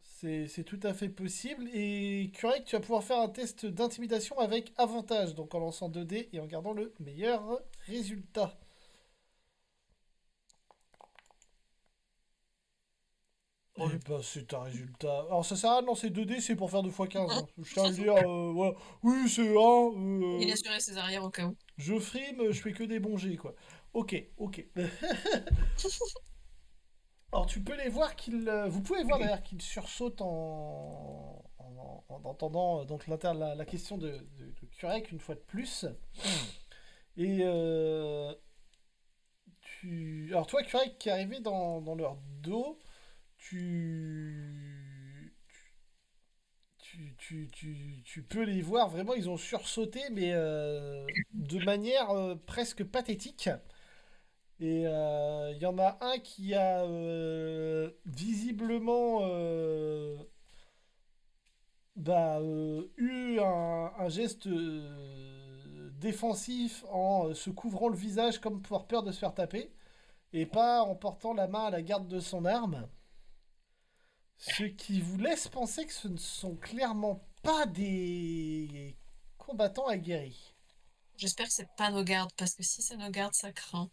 C'est tout à fait possible. Et Curec, tu vas pouvoir faire un test d'intimidation avec avantage, donc en lançant 2 dés et en gardant le meilleur résultat. Eh ben, c'est un résultat. Alors, ça sert à rien de lancer 2 dés, c'est pour faire 2 x 15. Hein. Je tiens à le dire, voilà. Oui, c'est un. Il assurait ses arrières au cas où. Je frime, je fais que des bons jets, quoi. Ok, ok. Alors, tu peux les voir qu'ils. Vous pouvez voir d'ailleurs qu'ils sursautent en entendant donc la question de Kurek une fois de plus. Et alors, toi, Kurek, qui est arrivé dans leur dos, tu. Tu peux les voir, vraiment, ils ont sursauté, mais de manière presque pathétique. Et il y en a un qui a visiblement eu un geste défensif en se couvrant le visage comme pour peur de se faire taper, et pas en portant la main à la garde de son arme. Ce qui vous laisse penser que ce ne sont clairement pas des combattants aguerris. J'espère que c'est pas nos gardes, parce que si c'est nos gardes, ça craint.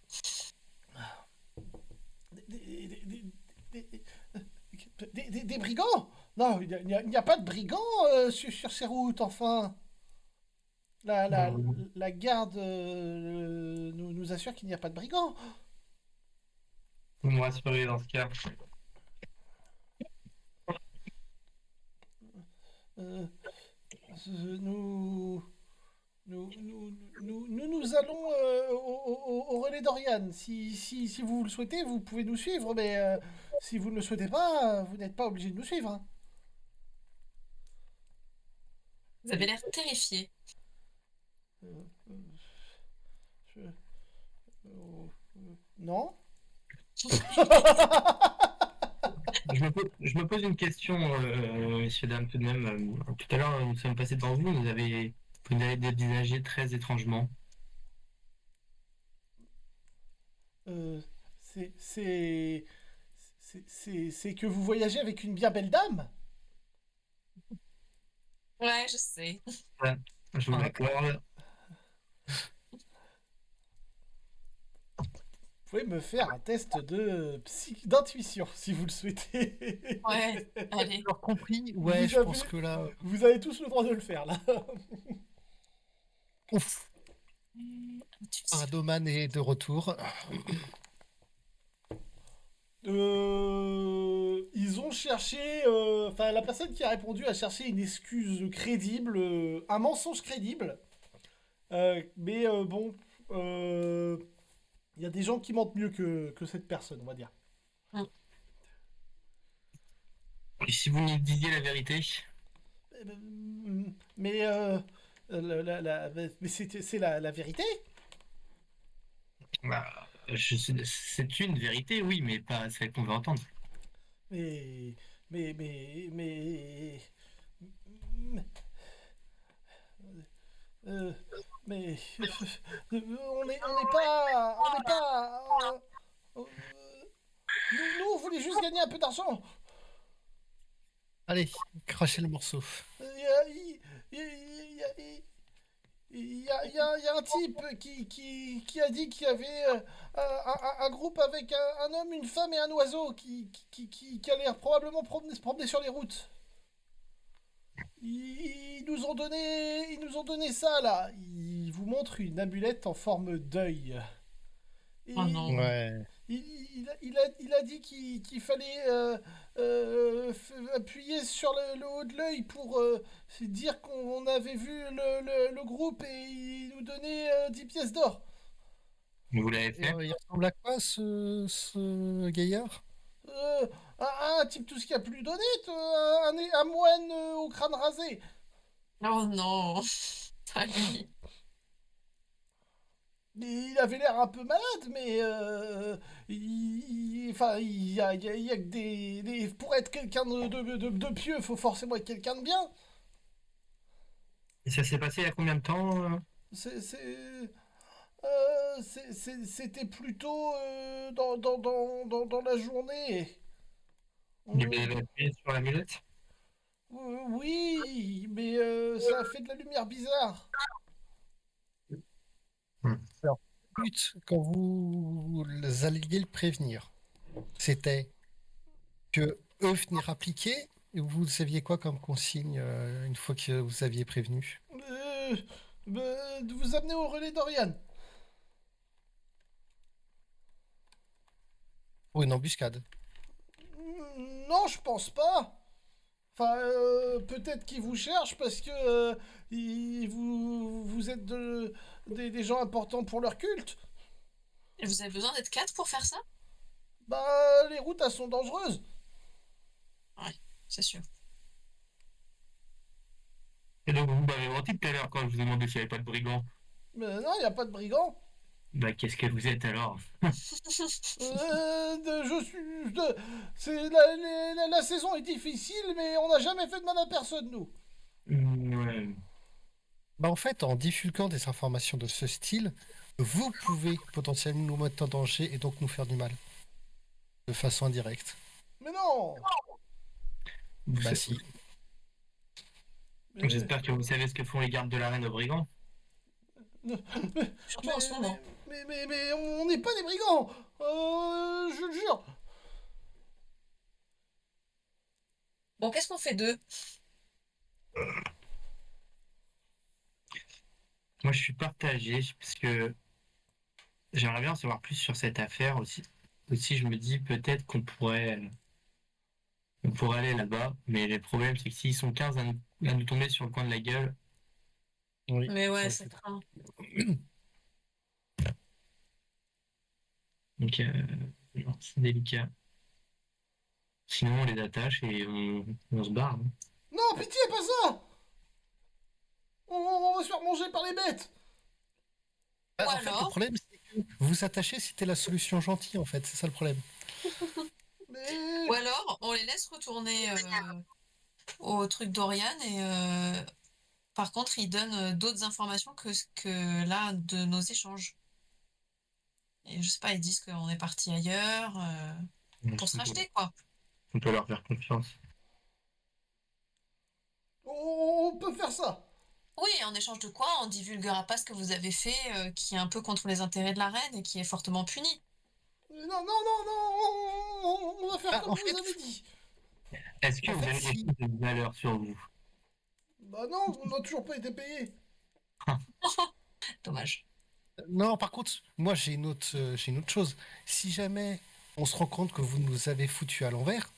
Des, des brigands. Non, il n'y a pas de brigands sur ces routes, enfin. La, la, Euh, la garde nous assure qu'il n'y a pas de brigands. Vous me rassurez dans ce cas. Euh, nous, nous allons au relais d'Oriane. Si vous le souhaitez, vous pouvez nous suivre, mais si vous ne le souhaitez pas, vous n'êtes pas obligé de nous suivre. Hein. Vous avez l'air terrifié. Euh, euh, je- non. Je me pose une question, messieurs, dames, tout de même. Tout à l'heure, nous sommes passés devant vous, vous nous avez dévisagé très étrangement. Euh, c'est c'est que vous voyagez avec une bien belle dame. Ouais, je sais. Ouais, je vous Ah, l'accorde. pouvez me faire un test d'intuition, si vous le souhaitez. Ouais, allez. Alors compris, Vous ouais, je avez- pense que là. Vous avez tous le droit de le faire, là. Ouf, Intuition. Paradoman est de retour. Ils ont cherché... Enfin, la personne qui a répondu a cherché une excuse crédible, un mensonge crédible. Mais bon... Il y a des gens qui mentent mieux que cette personne, on va dire. Et si vous me disiez la vérité, Mais... mais c'est la vérité. bah, c'est une vérité, oui, mais pas celle qu'on veut entendre. Mais... Mais... Euh, mais... On n'est pas... nous, on voulait juste gagner un peu d'argent. Allez, crachez le morceau. Il y a un type qui a dit qu'il y avait un groupe avec un homme, une femme et un oiseau qui allait probablement se promener sur les routes. Ils nous ont donné ça là. Ils vous montrent une amulette en forme d'œil. Et Oh non. Ouais. il a dit qu'il fallait appuyer sur le haut de l'œil pour dire qu'on avait vu le groupe et il nous donnait 10 pièces d'or. Vous l'avez Et, fait? il ressemble à quoi ce gaillard? Un type tout ce qui a plus donné, un moine au crâne rasé. Oh non. Pas lui. Il avait l'air un peu malade, mais enfin, il y a que pour être quelqu'un de pieux, faut forcément être quelqu'un de bien. Et ça s'est passé il y a combien de temps? C'est, c'est, c'était plutôt dans la journée. Il avait appuyé sur l'amulette? Oui, mais ça a fait de la lumière bizarre. Alors, le but, quand vous alliez le prévenir, c'était que eux venir appliquer, et vous saviez quoi comme consigne une fois que vous aviez prévenu? De vous amener au relais d'Oriane. Pour une embuscade. Non, je pense pas. Enfin, peut-être qu'ils vous cherchent parce que vous êtes des gens importants pour leur culte. Et vous avez besoin d'être 4 pour faire ça? Bah, les routes, elles sont dangereuses. C'est sûr. Et donc vous m'avez menti tout à l'heure quand je vous ai demandé s'il n'y avait pas de brigands. Mais non, il n'y a pas de brigands. Bah qu'est-ce que vous êtes alors? Je suis... la saison est difficile, mais on n'a jamais fait de mal à personne, nous. Ouais. Bah, en fait, en divulguant des informations de ce style, vous pouvez potentiellement nous mettre en danger et donc nous faire du mal. De façon indirecte. Mais non. Bah si. Mais- J'espère que vous savez ce que font les gardes de la reine aux brigands. Surtout en ce moment. mais on n'est pas des brigands. Je le jure. Bon, qu'est-ce qu'on fait d'eux? Moi je suis partagé parce que j'aimerais bien en savoir plus sur cette affaire aussi. Aussi je me dis peut-être on pourrait aller là-bas, mais le problème c'est que s'ils sont 15 à nous tomber sur le coin de la gueule, Oui, Mais ouais, ça, c'est craint. donc c'est délicat. Sinon on les attache et on se barre, hein. Non, pitié, pas ça. On va se faire manger par les bêtes. Bah, Ou en fait, le alors, problème, c'est que vous attachez, c'était la solution gentille, en fait. C'est ça le problème. Mais... ou alors, on les laisse retourner au truc d'Oriane et par contre, ils donnent d'autres informations que ce que là de nos échanges. Et je sais pas, ils disent qu'on est parti ailleurs pour se racheter, quoi. On peut leur faire confiance. On peut faire ça. Oui, en échange de quoi on divulguera pas ce que vous avez fait, qui est un peu contre les intérêts de la reine et qui est fortement puni. Non, non, non, non, on va faire Ah, comme en vous fait, avez dit. Est-ce que En vous fait, avez si- des choses de valeur sur vous? Bah non, on n'a toujours pas été payé. Dommage. non, par contre, moi j'ai une autre chose. Si jamais on se rend compte que vous nous avez foutu à l'envers,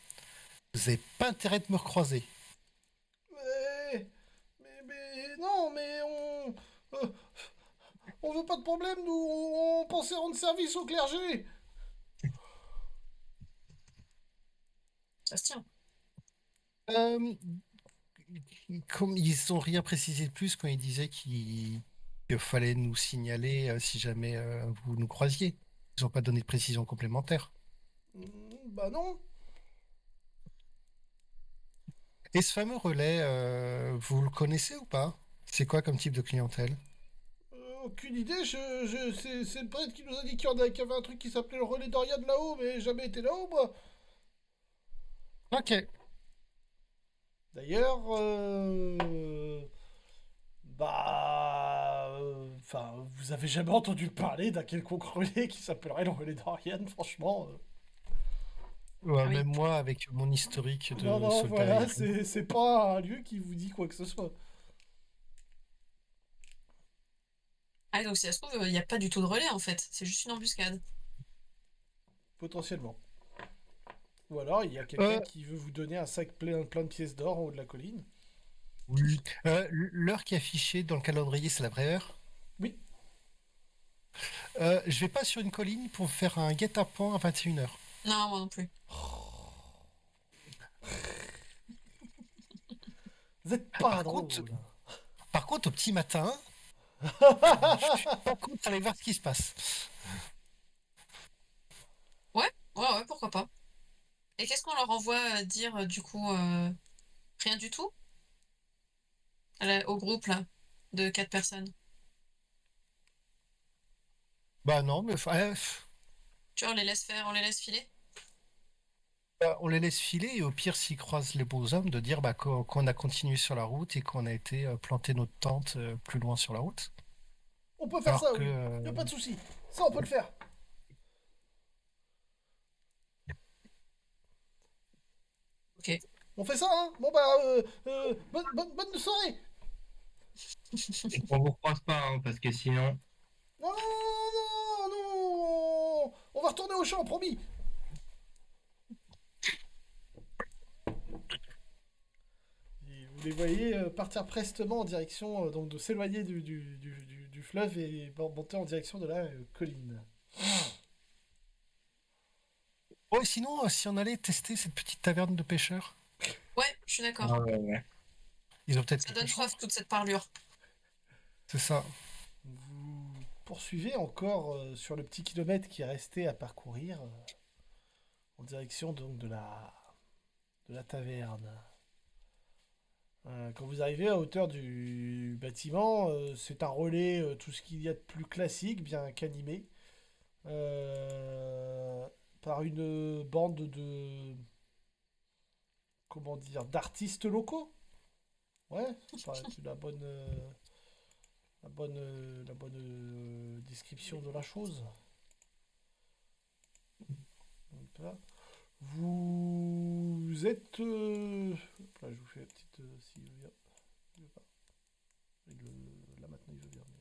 vous n'avez pas intérêt de me recroiser. Mais non, mais on veut pas de problème, nous, on pensait rendre service au clergé. Ça se tient. Euh, Comme ils ont rien précisé de plus quand ils disaient qu'il fallait nous signaler si jamais vous nous croisiez. Ils n'ont pas donné de précision complémentaire. Bah non, Et ce fameux relais, vous le connaissez ou pas? C'est quoi comme type de clientèle? aucune idée, c'est le prêtre qui nous a dit qu'il y avait un truc qui s'appelait le relais d'Oriane là-haut, mais j'ai jamais été là-haut, moi. Ok. D'ailleurs, enfin, vous avez jamais entendu parler d'un quelconque relais qui s'appellerait le relais d'Oriane, franchement. Ouais, Ah oui. même moi, avec mon historique Non, de non, soldat voilà, aérien. c'est pas un lieu qui vous dit quoi que ce soit. Ah, donc si ça se trouve, il n'y a pas du tout de relais en fait. C'est juste une embuscade. Potentiellement. Ou alors, il y a quelqu'un Euh, qui veut vous donner un sac plein de pièces d'or en haut de la colline. oui. L'heure qui est affichée dans le calendrier, c'est la vraie heure. Oui. Je vais pas sur une colline pour faire un guet-apens à 21h. Non, moi non plus. Vous êtes pas Par contre, drôle. par contre, au petit matin, je suis pas contre aller voir ce qui se passe. Ouais, ouais, pourquoi pas. Et qu'est-ce qu'on leur envoie dire du coup rien du tout au groupe là de 4 personnes. Bah non, mais Tu vois, on les laisse faire, on les laisse filer. on les laisse filer et au pire, s'ils croisent les beaux hommes, de dire bah, qu'on a continué sur la route et qu'on a été planter notre tente plus loin sur la route. On peut faire Alors ça, que oui. Y a pas de souci. Ça, on peut le faire. Ok. On fait ça, hein. Bon, bah, bonne soirée. On vous croise pas, hein, parce que sinon, Non, non, non, non. On va retourner au champ, promis. Et vous les voyez partir prestement en direction, donc de s'éloigner du fleuve et monter en direction de la colline. oh, et sinon, si on allait tester cette petite taverne de pêcheurs, Ouais, je suis d'accord. ah, ouais. ils ont peut-être Ça quelque donne chose. soif toute cette parlure. C'est ça. Vous poursuivez encore sur le petit kilomètre qui est resté à parcourir en direction donc de la taverne. Quand vous arrivez à hauteur du bâtiment, c'est un relais, tout ce qu'il y a de plus classique, bien qu'animé, euh, par une bande de, comment dire, d'artistes locaux. Ouais, ça paraît être la bonne description de la chose. Donc là, vous êtes, là, je vous fais la petite, s'il veut bien. Il veut pas. Là maintenant, il veut bien. Mais...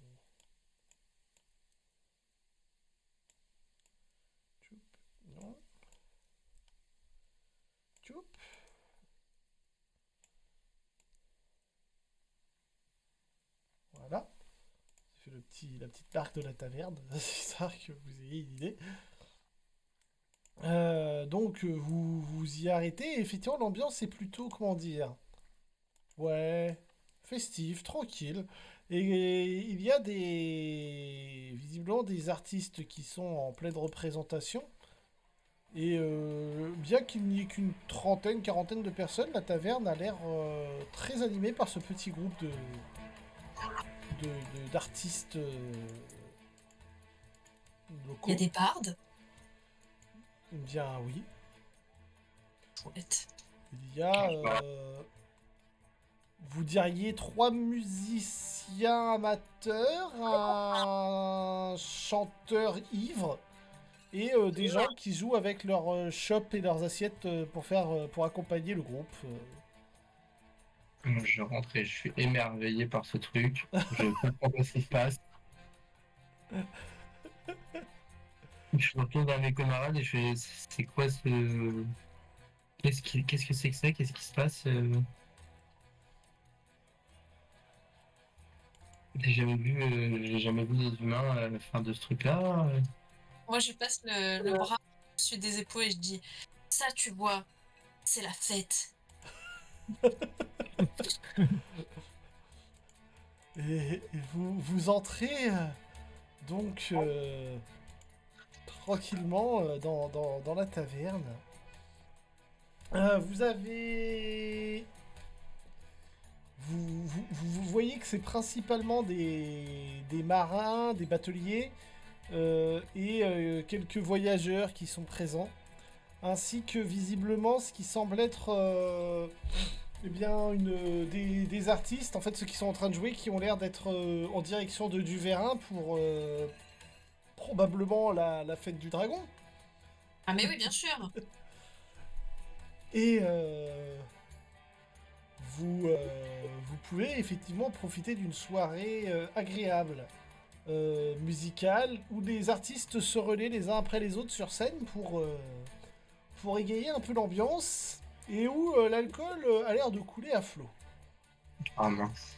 Tchoup, non. Tchoup. Voilà. C'est la petite marque de la taverne. C'est ça que vous ayez une idée. Donc vous y arrêtez et effectivement l'ambiance est plutôt, comment dire, ouais, festive, tranquille. Et il y a visiblement des artistes qui sont en pleine représentation. Et bien qu'il n'y ait qu'une trentaine, quarantaine de personnes, la taverne a l'air très animée par ce petit groupe d'artistes Il y locaux. a des bardes. Bien oui. Chouette. Il y a, vous diriez, 3 musiciens amateurs, un chanteur ivre et des gens qui jouent avec leurs chopes et leurs assiettes pour accompagner le groupe. Moi, je rentre et je suis émerveillé par ce truc. Je comprends pas ce qui se passe. Je retourne vers mes camarades et je fais c'est quoi ce. Qu'est-ce que c'est que ça? Qu'est-ce qui se passe? J'ai jamais vu des humains faire de ce truc-là. Moi, je passe le bras au-dessus des épaules et je dis, ça, tu vois, c'est la fête. Et vous entrez donc tranquillement dans la taverne. Vous avez... Vous voyez que c'est principalement des marins, des bateliers et quelques voyageurs qui sont présents, ainsi que visiblement ce qui semble être eh bien des artistes, en fait ceux qui sont en train de jouer, qui ont l'air d'être en direction de Duverin pour probablement la fête du dragon. Ah mais oui, bien sûr. Et vous pouvez effectivement profiter d'une soirée agréable, musicale, où les artistes se relaient les uns après les autres sur scène pour égayer un peu l'ambiance, et où l'alcool a l'air de couler à flot. Ah mince.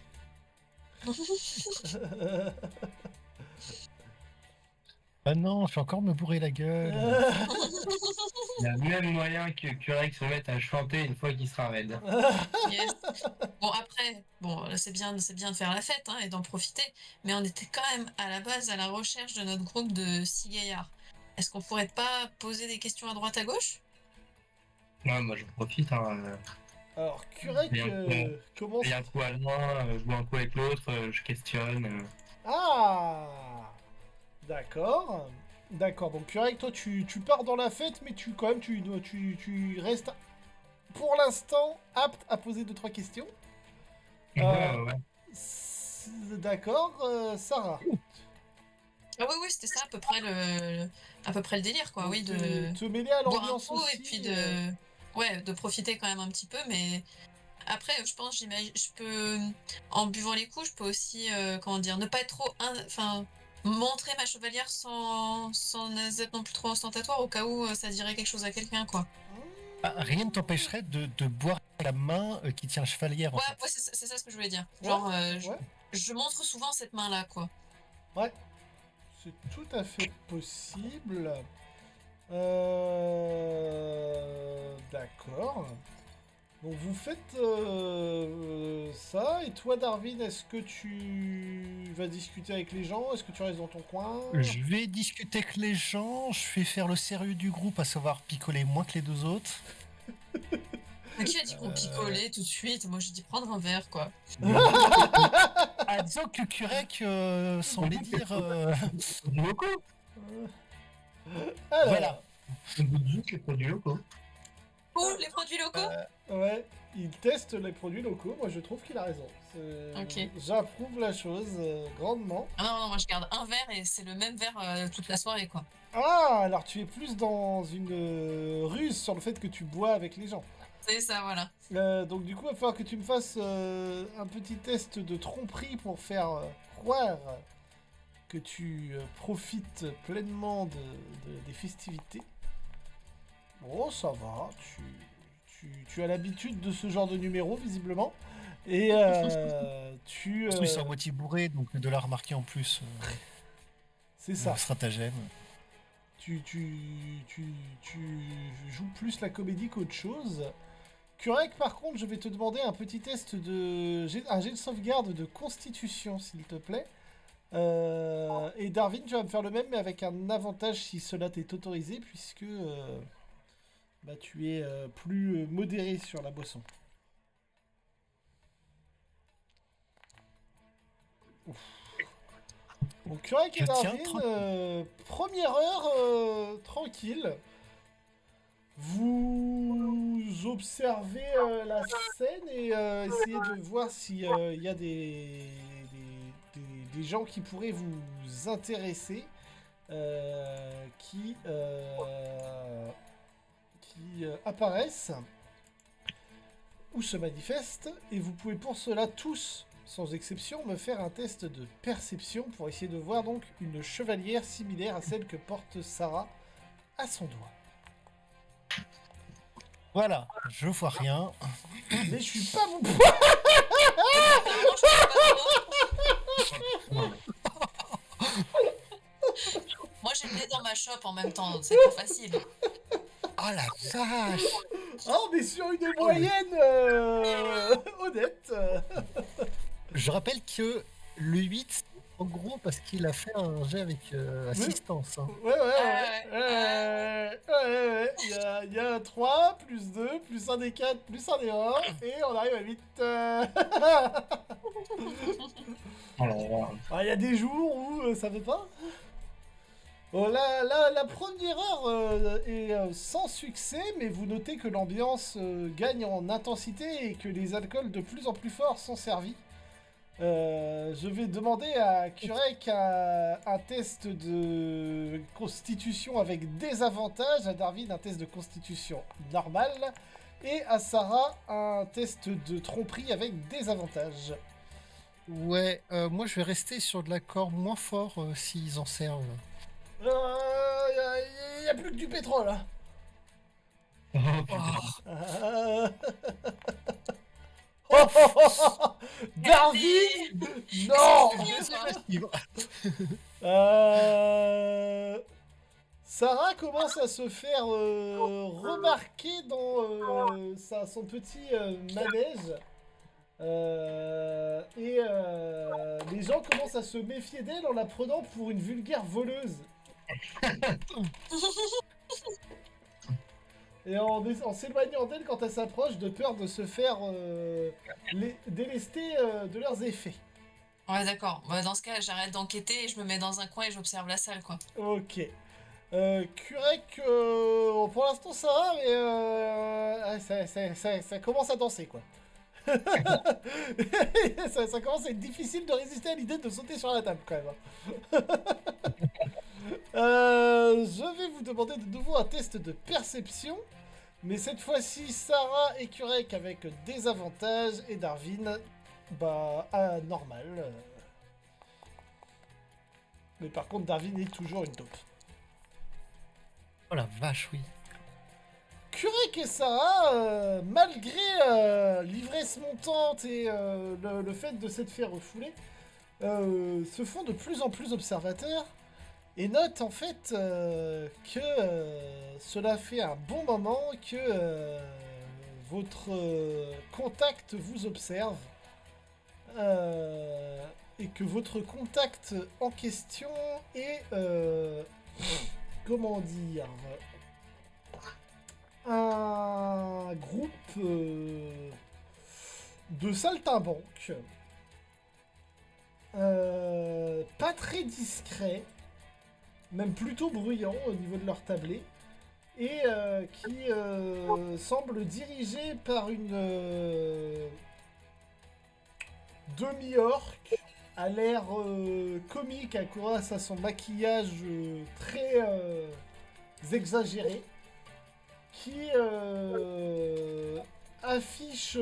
Ah non, je vais encore me bourrer la gueule. Il y a même moyen que Curec se mette à chanter une fois qu'il sera raide. Yes. Bon après, bon là, c'est bien de faire la fête hein, et d'en profiter, mais on était quand même à la base à la recherche de notre groupe de 6 gaillards. Est-ce qu'on pourrait pas poser des questions à droite à gauche? Ouais, moi je profite. Hein, Alors, Kurek commence... il y a un coup à l'un, je bois un coup avec l'autre, je questionne. Ah, d'accord. D'accord, donc Kurek, toi tu pars dans la fête, mais quand même tu restes pour l'instant apte à poser 2-3 questions. Ouais. D'accord, Sarah. Ah oui, c'était ça à peu près le délire, quoi, Donc, oui, de te mêler à boire un l'ambiance coup aussi. et puis de profiter quand même un petit peu, mais après, je pense, j'imagine, je peux, en buvant les coups, je peux aussi, comment dire, ne pas être trop, enfin, montrer ma chevalière sans être non plus trop ostentatoire au cas où ça dirait quelque chose à quelqu'un, quoi. Ah, rien ne t'empêcherait de boire la main qui tient la chevalière, en Ouais, fait. ouais, c'est ça ce que je voulais dire. Ouais, Genre, ouais. je montre souvent cette main-là, quoi. Ouais, c'est tout à fait possible. D'accord. Donc vous faites ça, et toi Darwin, est-ce que tu vas discuter avec les gens? Est-ce que tu restes dans ton coin? Je vais discuter avec les gens, je vais faire le sérieux du groupe, à savoir picoler moins que les deux autres. Mais qui a dit qu'on picolait tout de suite? Moi, j'ai dit prendre un verre, quoi. Ah, disons que Kurek semblait dire... Du locaux. Alors, Voilà. On goûte juste les produits locaux. Oh, les produits locaux? ouais, il teste les produits locaux, moi je trouve qu'il a raison. Ok. J'approuve la chose grandement. Ah non, moi je garde un verre et c'est le même verre toute la soirée, quoi. Ah, alors tu es plus dans une ruse sur le fait que tu bois avec les gens. C'est ça, voilà. Donc du coup, il va falloir que tu me fasses un petit test de tromperie pour faire croire que tu profites pleinement des festivités. Bon, ça va, tu as l'habitude de ce genre de numéro, visiblement. Et tu... Ils sont à moitié bourrés, donc de la remarquer en plus. c'est ça. Stratagème. Tu joues plus la comédie qu'autre chose. Kurek, par contre, je vais te demander un petit test un jet de sauvegarde de constitution, s'il te plaît. Et Darwin, tu vas me faire le même, mais avec un avantage si cela t'est autorisé, puisque tu es plus modéré sur la boisson. Ouf. Donc Kurek et Je tiens Darwin, première heure tranquille. Vous observez la scène et essayez de voir s'il y a des gens qui pourraient vous intéresser. qui apparaissent ou se manifestent, et vous pouvez pour cela tous, sans exception, me faire un test de perception pour essayer de voir donc une chevalière similaire à celle que porte Sarah à son doigt. Voilà, je vois rien. Mais je suis pas mon Clairement, je comprends pas trop. Moi, j'ai le nez dans ma chope en même temps, donc c'est plus facile. Oh la vache! Oh, mais sur une moyenne honnête. Je rappelle que le 8, en gros, parce qu'il a fait un jet avec assistance. Hein. Ouais. Il y a un 3, plus 2, plus un des 4, plus un des 1, et on arrive à 8. Oh là là. Il y a des jours où ça veut pas. Bon, la première heure est sans succès, mais vous notez que l'ambiance gagne en intensité et que les alcools de plus en plus forts sont servis. Je vais demander à Kurek un test de constitution avec désavantage, à Darwin un test de constitution normal, et à Sarah un test de tromperie avec désavantage. Ouais, moi je vais rester sur de l'accord moins fort s'ils en servent. Y a plus que du pétrole, hein. Oh, putain. Darwin, non. Sarah commence à se faire remarquer dans son petit manège. Les gens commencent à se méfier d'elle en la prenant pour une vulgaire voleuse. Et en s'éloignant d'elle quand elle s'approche, de peur de se faire délester de leurs effets. Ouais, d'accord. Bah, dans ce cas, j'arrête d'enquêter et je me mets dans un coin et j'observe la salle, quoi. Ok. Kurek, pour l'instant ça va, mais ça commence à danser, quoi. ça commence à être difficile de résister à l'idée de sauter sur la table, quand même. Je vais vous demander de nouveau un test de perception, mais cette fois-ci Sarah et Kurek avec des avantages et Darwin, normal. Mais par contre Darwin est toujours une taupe. Oh la vache, oui. Kurek et Sarah, malgré l'ivresse montante et le fait de s'être fait refouler, se font de plus en plus observateurs et notent en fait que cela fait un bon moment que votre contact vous observe et que votre contact en question est, comment dire, un groupe de saltimbanques, pas très discret, même plutôt bruyant au niveau de leur tablé, et qui semble dirigé par une demi-orque à l'air comique grâce à son maquillage très exagéré, qui affiche,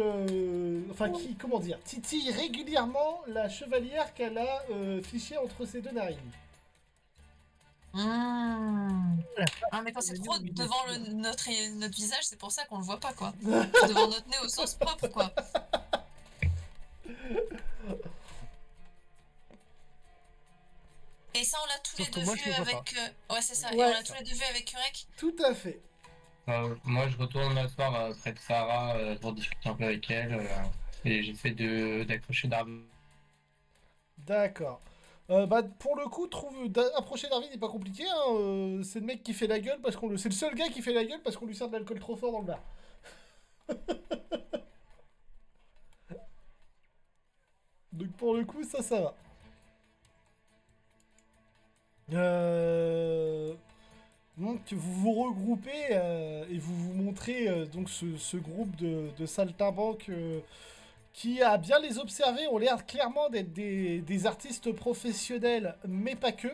qui, comment dire, titille régulièrement la chevalière qu'elle a fichée entre ses deux narines. Ah, mais quand c'est trop devant notre visage, c'est pour ça qu'on le voit pas, quoi. Devant notre nez au sens propre, quoi. Et ça, on l'a tous les Sauf que deux moi, vu je le vois avec... Ouais, c'est ça. Ouais. Et on l'a tous les deux vu avec Kurek. Tout à fait. Moi, je retourne m'asseoir près de Sarah pour discuter un peu avec elle et j'essaie d'accrocher Darwin. D'accord. Pour le coup, approcher Darwin n'est pas compliqué. Hein, c'est le mec qui fait la gueule parce qu'on c'est le seul gars qui fait la gueule parce qu'on lui sert de l'alcool trop fort dans le bar. Donc pour le coup, ça va. Donc vous vous regroupez et vous vous montrez donc ce groupe de saltimbanques qui, à bien les observer, ont l'air clairement d'être des artistes professionnels, mais pas que.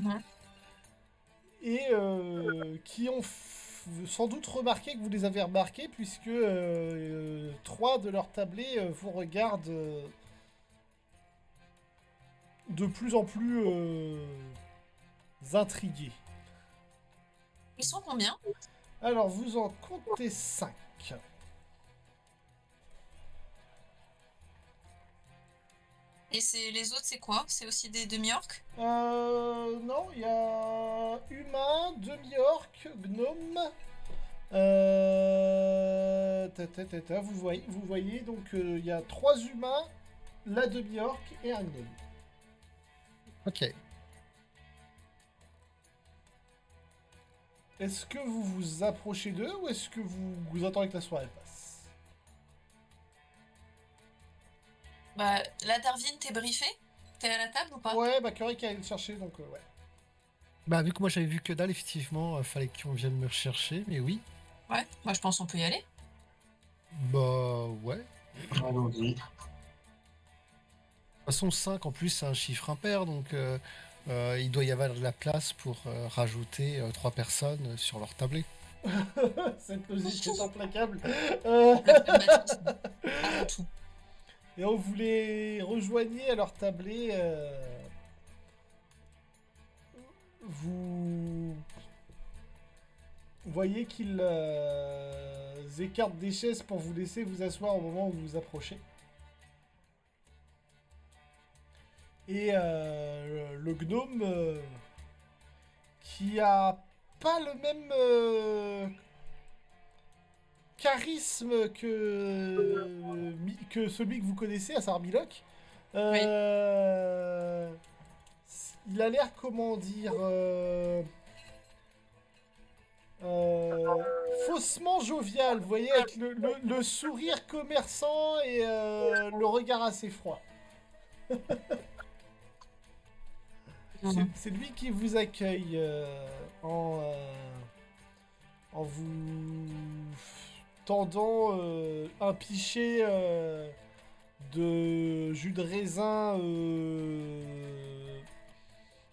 Mhm. et qui ont sans doute remarqué que vous les avez remarqués, puisque 3 de leurs tablés vous regardent de plus en plus intrigués. Ils sont combien? Alors, vous en comptez 5. Et les autres, c'est quoi? C'est aussi des demi-orques? Non, il y a humain, demi-orc, gnome. Vous voyez donc il y a 3 humains, la demi-orc et un gnome. Ok. Est-ce que vous vous approchez d'eux ou est-ce que vous attendez que la soirée passe? Bah, là, Darwin, t'es briefé? T'es à la table ou pas? Ouais, bah Curry qui allait le chercher, donc ouais. Bah, vu que moi j'avais vu que dalle, effectivement, fallait qu'on vienne me rechercher, mais oui. Ouais, moi je pense qu'on peut y aller. Bah, ouais. De Allons-y. toute façon, 5 en plus, c'est un chiffre impair, donc il doit y avoir de la place pour rajouter 3 personnes sur leur tablé. Cette logique est implacable. Le pragmatisme, avant tout. Et on vous les rejoignez à leur tablé. Vous voyez qu'ils écartent des chaises pour vous laisser vous asseoir au moment où vous vous approchez. Et le gnome qui a pas le même charisme que celui que vous connaissez, à savoir Milok. Il a l'air, comment dire, faussement jovial, vous voyez, avec le sourire commerçant et le regard assez froid. C'est lui qui vous accueille en vous tendant un pichet de jus de raisin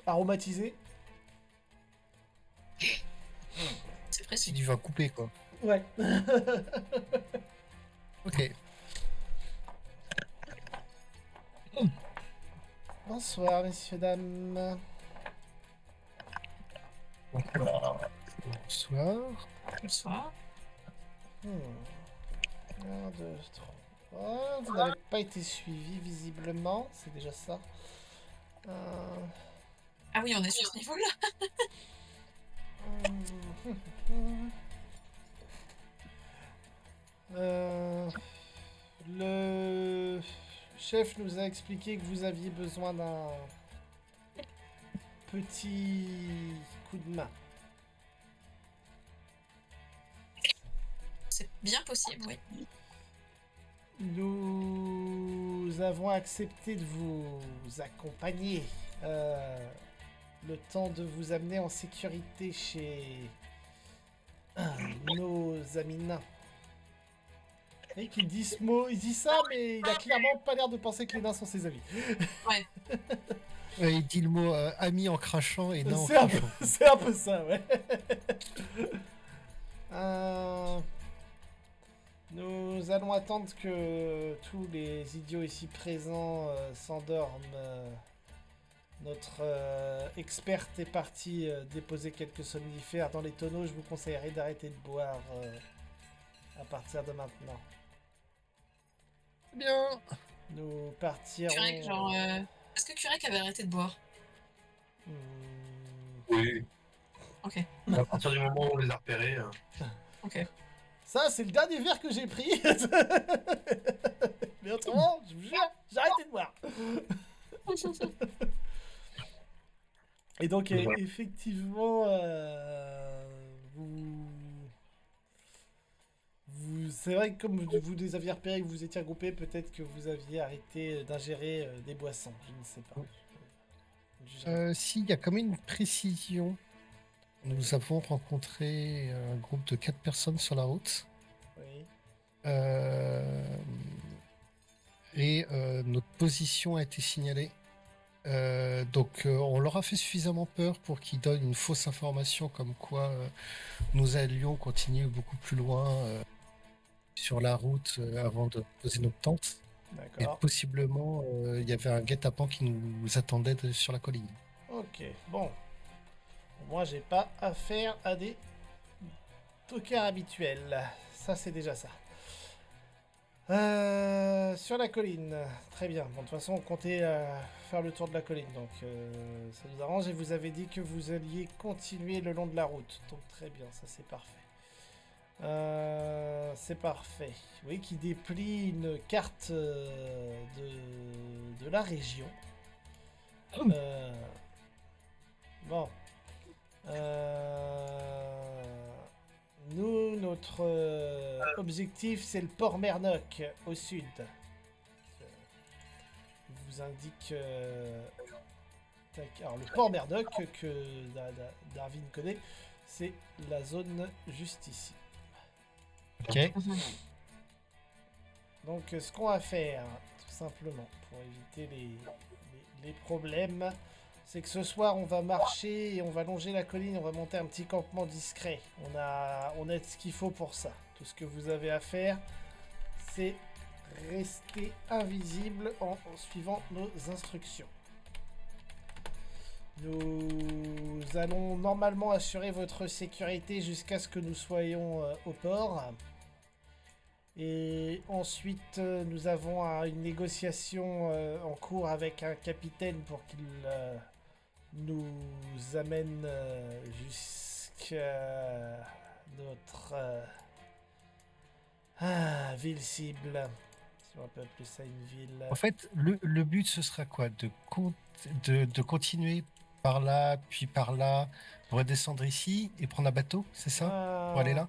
aromatisé. C'est C'est précis. du vin coupé, quoi. Ouais. Ok. Bonsoir, messieurs, dames. Bonsoir. Bonsoir. 1, 2, 3. Vous n'avez pas été suivi, visiblement. C'est déjà ça. Ah oui, on est sur ce niveau-là. Le chef nous a expliqué que vous aviez besoin d'un petit coup de main. C'est bien possible, oui. Nous avons accepté de vous accompagner le temps de vous amener en sécurité chez nos amis nains. Et qu'il dit ce mot, il dit ça, mais il a clairement pas l'air de penser que les nains sont ses amis. Ouais. Il dit le mot ami en crachant et nain en C'est un, crachant. c'est un peu ça, ouais. Nous allons attendre que tous les idiots ici présents s'endorment. Notre experte est partie déposer quelques somnifères dans les tonneaux. Je vous conseillerais d'arrêter de boire à partir de maintenant. Bien. Nous partirons... Curec, genre. Est-ce que Curec avait arrêté de boire? Hmm, Oui. Ok. À partir du moment où on les a repérés. Ok. Ça, c'est le dernier verre que j'ai pris. Mais autrement, je vous jure, j'ai arrêté de boire. Et donc, Voilà. effectivement, c'est vrai que comme vous les aviez repérés et que vous étiez regroupés, peut-être que vous aviez arrêté d'ingérer des boissons. Je ne sais pas. Si, il y a quand même une précision. Nous avons rencontré un groupe de 4 personnes sur la route. Oui. Et notre position a été signalée. Donc, on leur a fait suffisamment peur pour qu'ils donnent une fausse information comme quoi nous allions continuer beaucoup plus loin sur la route avant de poser nos tentes. Et D'accord. possiblement, il y avait un guet-apens qui nous attendait sur la colline. Ok, bon. Moi, j'ai pas affaire à des tocards habituels. Ça, c'est déjà ça. Sur la colline. Très bien. Bon, de toute façon, on comptait faire le tour de la colline. Donc, ça nous arrange. Et vous avez dit que vous alliez continuer le long de la route. Donc, très bien. Ça, c'est parfait. C'est parfait. Oui, qui déplie une carte de la région. Bon. Nous, notre objectif, c'est le port Mernoc, au sud. Il vous indique... alors, le port Mernoc, que Darwin connaît, c'est la zone juste ici. Ok. Donc, ce qu'on va faire, tout simplement, pour éviter les problèmes, c'est que ce soir, on va marcher et on va longer la colline, on va monter un petit campement discret. On a ce qu'il faut pour ça. Tout ce que vous avez à faire, c'est rester invisible en suivant nos instructions. Nous allons normalement assurer votre sécurité jusqu'à ce que nous soyons au port. Et ensuite, nous avons une négociation en cours avec un capitaine pour qu'il nous amène jusqu'à notre ville cible. Si on peut appeler ça une ville. En fait, le but, ce sera quoi? De continuer par là, puis par là, redescendre ici et prendre un bateau, c'est ça? Pour aller là?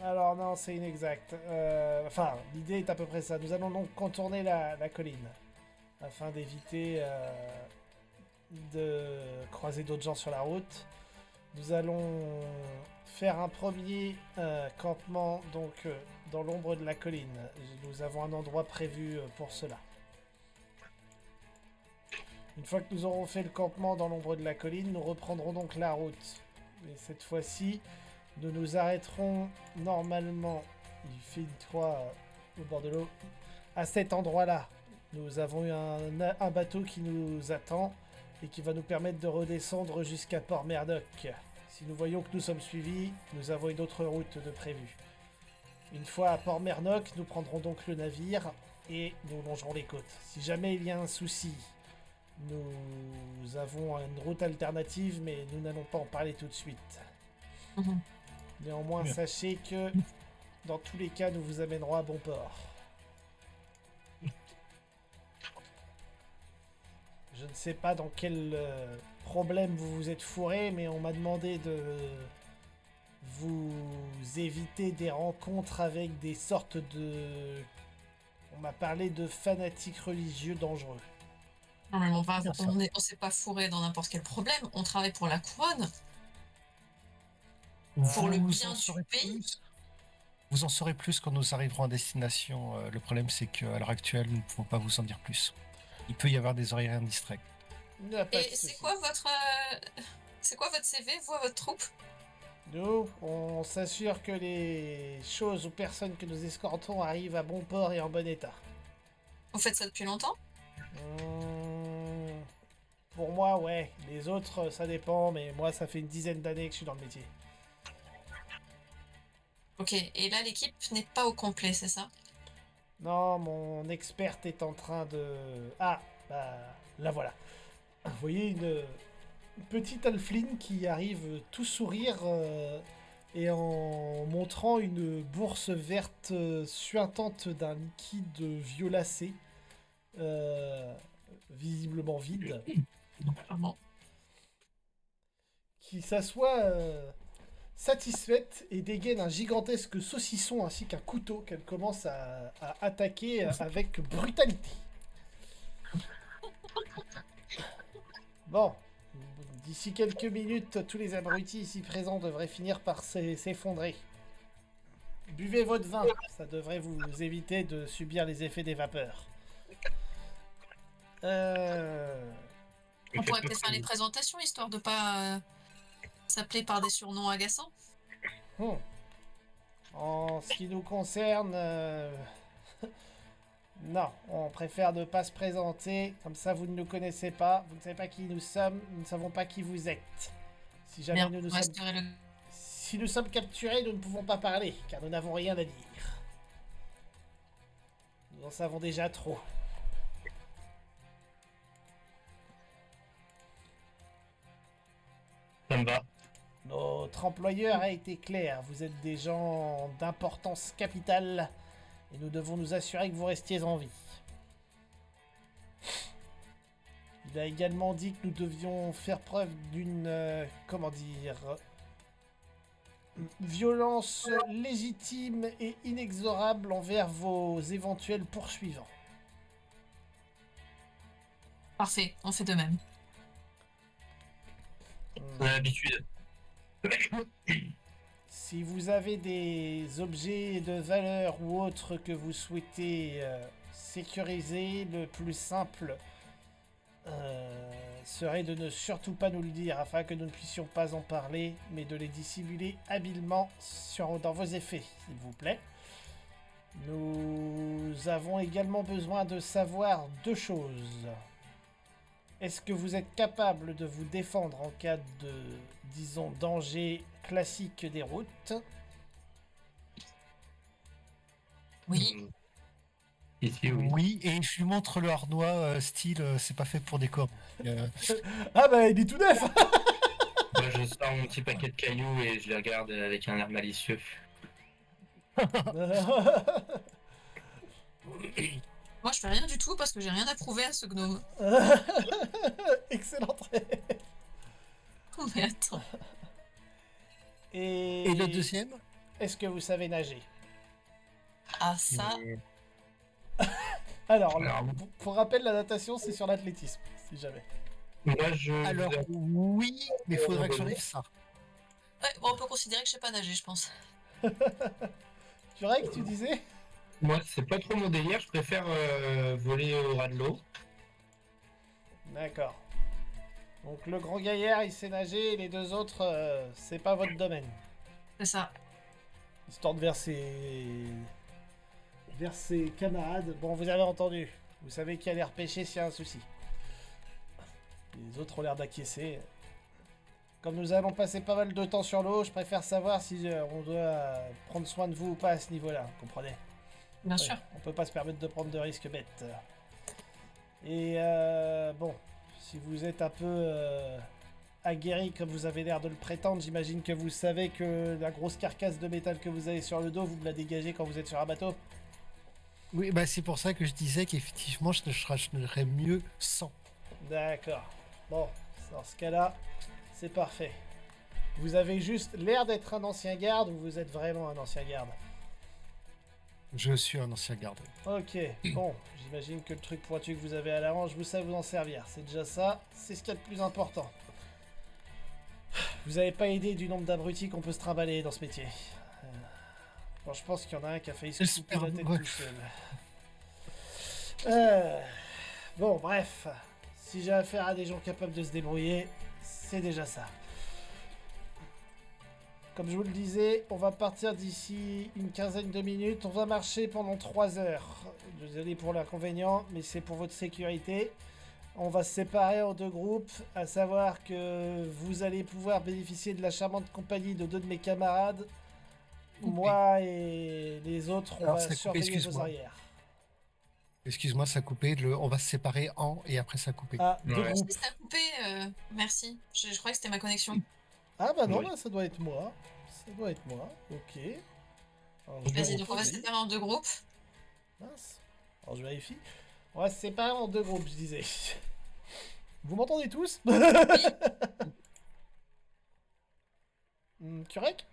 Alors non, c'est inexact. Enfin, l'idée est à peu près ça. Nous allons donc contourner la colline afin d'éviter de croiser d'autres gens sur la route. Nous allons faire un premier campement donc dans l'ombre de la colline. Nous avons un endroit prévu pour cela. Une fois que nous aurons fait le campement dans l'ombre de la colline, nous reprendrons donc la route. Et cette fois-ci, nous nous arrêterons normalement, il fait une croix au bord de l'eau, à cet endroit-là. Nous avons eu un bateau qui nous attend et qui va nous permettre de redescendre jusqu'à Port Mernoc. Si nous voyons que nous sommes suivis, nous avons une autre route de prévue. Une fois à Port Mernoc, nous prendrons donc le navire et nous longerons les côtes. Si jamais il y a un souci, nous avons une route alternative, mais nous n'allons pas en parler tout de suite. Néanmoins, Bien. sachez que dans tous les cas, nous vous amènerons à bon port. Je ne sais pas dans quel problème vous vous êtes fourré, mais on m'a demandé de vous éviter des rencontres avec des sortes de... On m'a parlé de fanatiques religieux dangereux. Non, mais Bien ça. on s'est pas fourré dans n'importe quel problème. On travaille pour la couronne. Pour le Vous bien en du saurez pays. plus. Vous en saurez plus quand nous arriverons à destination. Le problème, c'est qu'à l'heure actuelle, nous ne pouvons pas vous en dire plus. Il peut y avoir des oreilles indistraites. Il n'y a pas de Et c'est souci. quoi votre CV, vous, à votre troupe? Nous, on s'assure que les choses ou personnes que nous escortons arrivent à bon port et en bon état. Vous faites ça depuis longtemps? Pour moi, ouais. Les autres, ça dépend, mais moi, ça fait une dizaine d'années que je suis dans le métier. Ok, et là, l'équipe n'est pas au complet, c'est ça? Non, mon experte est en train de... Ah, bah, la voilà. Vous voyez une petite Alfline qui arrive tout sourire et en montrant une bourse verte suintante d'un liquide violacé, visiblement vide, Clairement. qui s'assoit satisfaite et dégaine un gigantesque saucisson ainsi qu'un couteau qu'elle commence à attaquer avec brutalité. Bon, d'ici quelques minutes, tous les abrutis ici présents devraient finir par s'effondrer. Buvez votre vin, ça devrait vous éviter de subir les effets des vapeurs. On pourrait peut-être faire les présentations, histoire de pas s'appeler par des surnoms agaçants. Hmm. En ce qui nous concerne, non, on préfère ne pas se présenter. Comme ça, vous ne nous connaissez pas. Vous ne savez pas qui nous sommes. Nous ne savons pas qui vous êtes. Si jamais Bien, nous on resterait le... si nous sommes capturés, nous ne pouvons pas parler, car nous n'avons rien à dire. Nous en savons déjà trop. Ça me va. Notre employeur a été clair. Vous êtes des gens d'importance capitale et nous devons nous assurer que vous restiez en vie. Il a également dit que nous devions faire preuve d'une, comment dire, violence légitime et inexorable envers vos éventuels poursuivants. Parfait, on fait de même. On a l'habitude. Si vous avez des objets de valeur ou autres que vous souhaitez sécuriser, le plus simple serait de ne surtout pas nous le dire afin que nous ne puissions pas en parler, mais de les dissimuler habilement dans vos effets, s'il vous plaît. Nous avons également besoin de savoir deux choses. Est-ce que vous êtes capable de vous défendre en cas de, disons, danger classique des routes? Oui. Ici, oui. Oui, et je lui montre le harnois style c'est pas fait pour des corps. Ah bah il est tout neuf. Moi, je sors mon petit paquet de cailloux et je les regarde avec un air malicieux. Moi, je fais rien du tout parce que j'ai rien à prouver à ce gnome. Excellent trait. Oh, mais attends. Et le deuxième? Est-ce que vous savez nager? Ah, ça... Alors, Alors, pour rappel, la natation, c'est sur l'athlétisme, si jamais. moi, je. Alors oui, mais il faudrait que j'enlève ça. Ouais, bon, on peut considérer que je sais pas nager, je pense. Tu que tu disais? Moi, c'est pas trop mon délire. Je préfère voler au ras de l'eau. D'accord. Donc le grand gaillard, il sait nager, et les deux autres, c'est pas votre domaine. C'est ça. Histoire de vers ses camarades. Bon, vous avez entendu. Vous savez qui a l'air pêcher s'il y a un souci. Les autres ont l'air d'acquiescer. Comme nous allons passer pas mal de temps sur l'eau, je préfère savoir si on doit prendre soin de vous ou pas à ce niveau-là. Vous comprenez? Bien Ouais, sûr. on peut pas se permettre de prendre de risques bêtes. Et bon, si vous êtes un peu aguerri comme vous avez l'air de le prétendre, j'imagine que vous savez que la grosse carcasse de métal que vous avez sur le dos, vous me la dégagez quand vous êtes sur un bateau. Oui, bah c'est pour ça que je disais qu'effectivement je serais mieux sans. D'accord. Bon, dans ce cas-là, c'est parfait. Vous avez juste l'air d'être un ancien garde ou vous êtes vraiment un ancien garde? Je suis un ancien garde. Ok, bon, j'imagine que le truc pointu que vous avez à la hanche, vous savez vous en servir. C'est déjà ça, c'est ce qu'il y a de plus important. Vous avez pas idée du nombre d'abrutis qu'on peut se trimballer dans ce métier. Bon, je pense qu'il y en a un qui a failli se couper la tête Ouais. tout seul. Bon, bref. Si j'ai affaire à des gens capables de se débrouiller, c'est déjà ça. Comme je vous le disais, on va partir d'ici une quinzaine de minutes. On va marcher pendant 3 heures. Désolé pour l'inconvénient, mais c'est pour votre sécurité. On va se séparer en deux groupes, à savoir que vous allez pouvoir bénéficier de la charmante compagnie de deux de mes camarades. Moi et les autres, on Alors, va ça a coupé, surveiller vos excuse-moi. arrières. Excuse-moi, ça a coupé. On va se séparer en et après ça a coupé. Ah, deux Ouais. groupes. Si ça a coupé, merci. Je croyais que c'était ma connexion. Ah bah non, Oui. bah, ça doit être moi. Ça doit être moi, ok. Alors, je Vas-y, donc on va se vérifie. séparer en deux groupes. Mince. Alors je vérifie. On va se séparer en deux groupes, je disais. Vous m'entendez tous? Curec?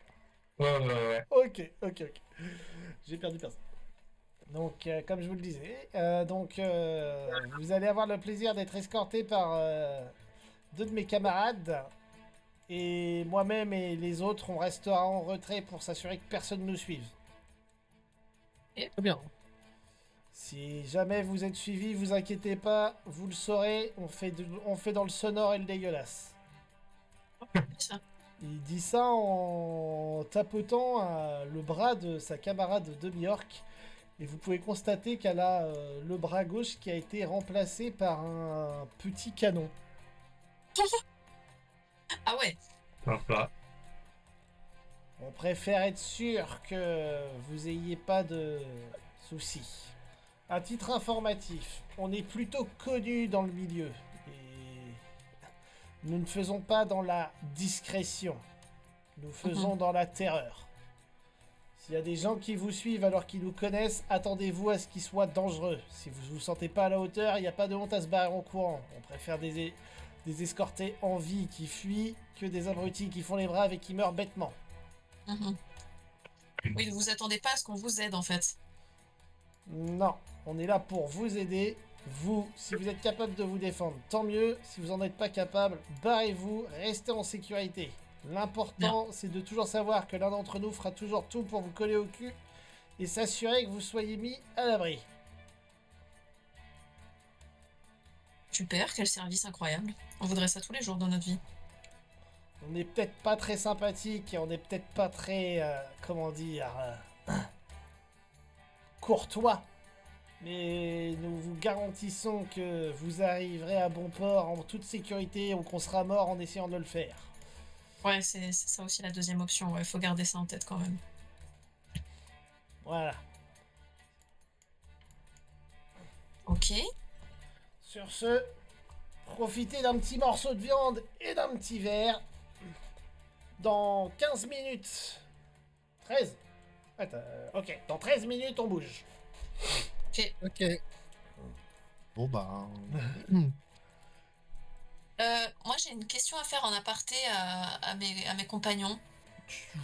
Ouais. Ok. J'ai perdu personne. Donc, comme je vous le disais, vous allez avoir le plaisir d'être escorté par deux de mes camarades. Et moi-même et les autres, on restera en retrait pour s'assurer que personne ne nous suive. Très bien. Si jamais vous êtes suivi, vous inquiétez pas, vous le saurez, on fait dans le sonore et le dégueulasse. C'est ça. Il dit ça en tapotant le bras de sa camarade demi-orc. Et vous pouvez constater qu'elle a le bras gauche qui a été remplacé par un petit canon. Ah ouais. Voilà. On préfère être sûr que vous ayez pas de soucis. À titre informatif, on est plutôt connu dans le milieu. Et nous ne faisons pas dans la discrétion. Nous faisons dans la terreur. S'il y a des gens qui vous suivent alors qu'ils nous connaissent, attendez-vous à ce qu'ils soient dangereux. Si vous ne vous sentez pas à la hauteur, il n'y a pas de honte à se barrer en courant. On préfère des escortés en vie qui fuient que des abrutis qui font les braves et qui meurent bêtement. Mhm. Oui, ne vous attendez pas à ce qu'on vous aide en fait. Non, on est là pour vous aider. Vous, si vous êtes capable de vous défendre, tant mieux. Si vous n'en êtes pas capable, barrez-vous, restez en sécurité. L'important, c'est de toujours savoir que l'un d'entre nous fera toujours tout pour vous coller au cul et s'assurer que vous soyez mis à l'abri. Super, quel service incroyable. On voudrait ça tous les jours dans notre vie. On n'est peut-être pas très sympathique et on n'est peut-être pas très, comment dire, courtois. Mais nous vous garantissons que vous arriverez à bon port en toute sécurité ou qu'on sera mort en essayant de le faire. Ouais, c'est ça aussi la deuxième option. Ouais, faut garder ça en tête quand même. Voilà. Ok. Sur ce, profitez d'un petit morceau de viande et d'un petit verre. Dans 15 minutes. 13. Attends, ok, dans 13 minutes, on bouge. Ok. Bon bah. Moi, j'ai une question à faire en aparté à mes compagnons.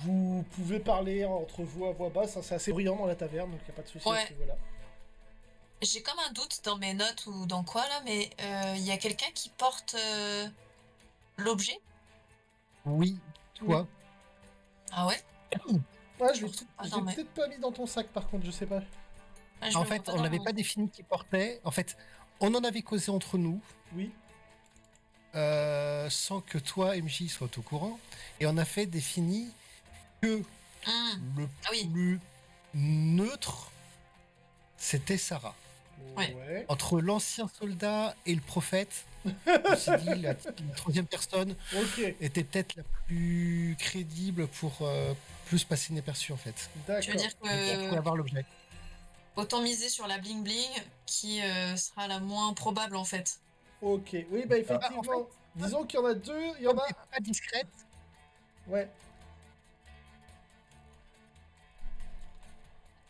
Vous pouvez parler entre vous à voix basse, hein, c'est assez bruyant dans la taverne, donc il n'y a pas de souci à Ouais. ce niveau-là. J'ai comme un doute dans mes notes ou dans quoi là, mais il y a quelqu'un qui porte l'objet. Oui, toi. Ah ouais? Ouais, Je je l'ai retrouve pas je dans l'ai mes- peut-être pas mis dans ton sac par contre, je sais pas. Ah, je En le vois fait, pas on dans n'avait mon- pas défini qui portait. En fait, on en avait causé entre nous, Oui. sans que toi, MJ, sois au courant. Et on a fait défini que le Ah oui. plus neutre, c'était Sarah. Ouais. Entre l'ancien soldat et le prophète, on s'est dit la troisième personne Ok, était peut-être la plus crédible pour plus passer inaperçu en fait. Tu veux d'accord. dire Donc, tu pouvais que avoir l'objet. autant miser sur la bling bling qui sera la moins probable en fait. Ok, oui, bah en effectivement. Disons qu'il y en a deux, il y en Comme a. t'es pas discrète, Ouais.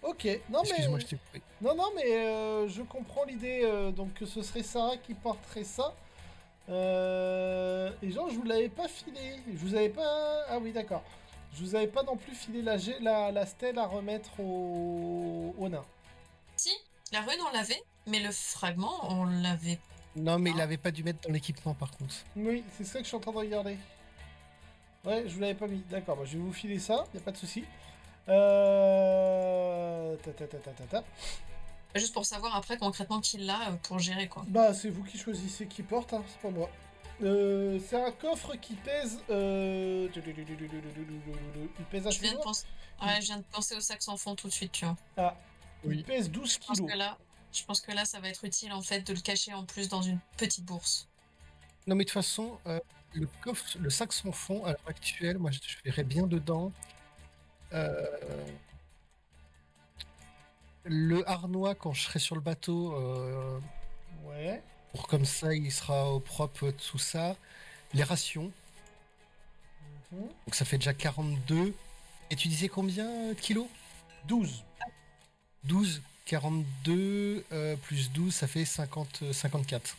Ok, non mais. excuse-moi, je t'ai coupé. Non, mais je comprends l'idée, donc que ce serait Sarah qui porterait ça. Et genre, je vous l'avais pas filé. Je vous avais pas. Ah oui, d'accord. Je vous avais pas non plus filé la stèle à remettre au nain. Si, la rune on l'avait, mais le fragment on l'avait. Non, mais il Ah. avait pas dû mettre dans l'équipement par contre. Oui, c'est ça que je suis en train de regarder. Ouais, je vous l'avais pas mis. D'accord, bah, je vais vous filer ça, y a pas de souci. Ta. Juste pour savoir après concrètement qui l'a pour gérer quoi. Bah, c'est vous qui choisissez qui porte, hein, c'est pas moi. C'est un coffre qui pèse. Il pèse Je assez viens de lourd. penser. Ouais, je viens de penser au sac sans fond tout de suite, tu vois. Ah, Oui. il pèse 12 Je pense kilos. que là, ça va être utile en fait de le cacher en plus dans une petite bourse. Non, mais de toute façon, le coffre, le sac sans fond à l'heure actuelle, moi je verrais bien dedans. Le harnois quand je serai sur le bateau, Ouais. pour comme ça il sera au propre tout ça. Les rations, Mhm. donc ça fait déjà 42. Et tu disais combien kilos? 12. 12, 42 plus 12, ça fait 50, 54.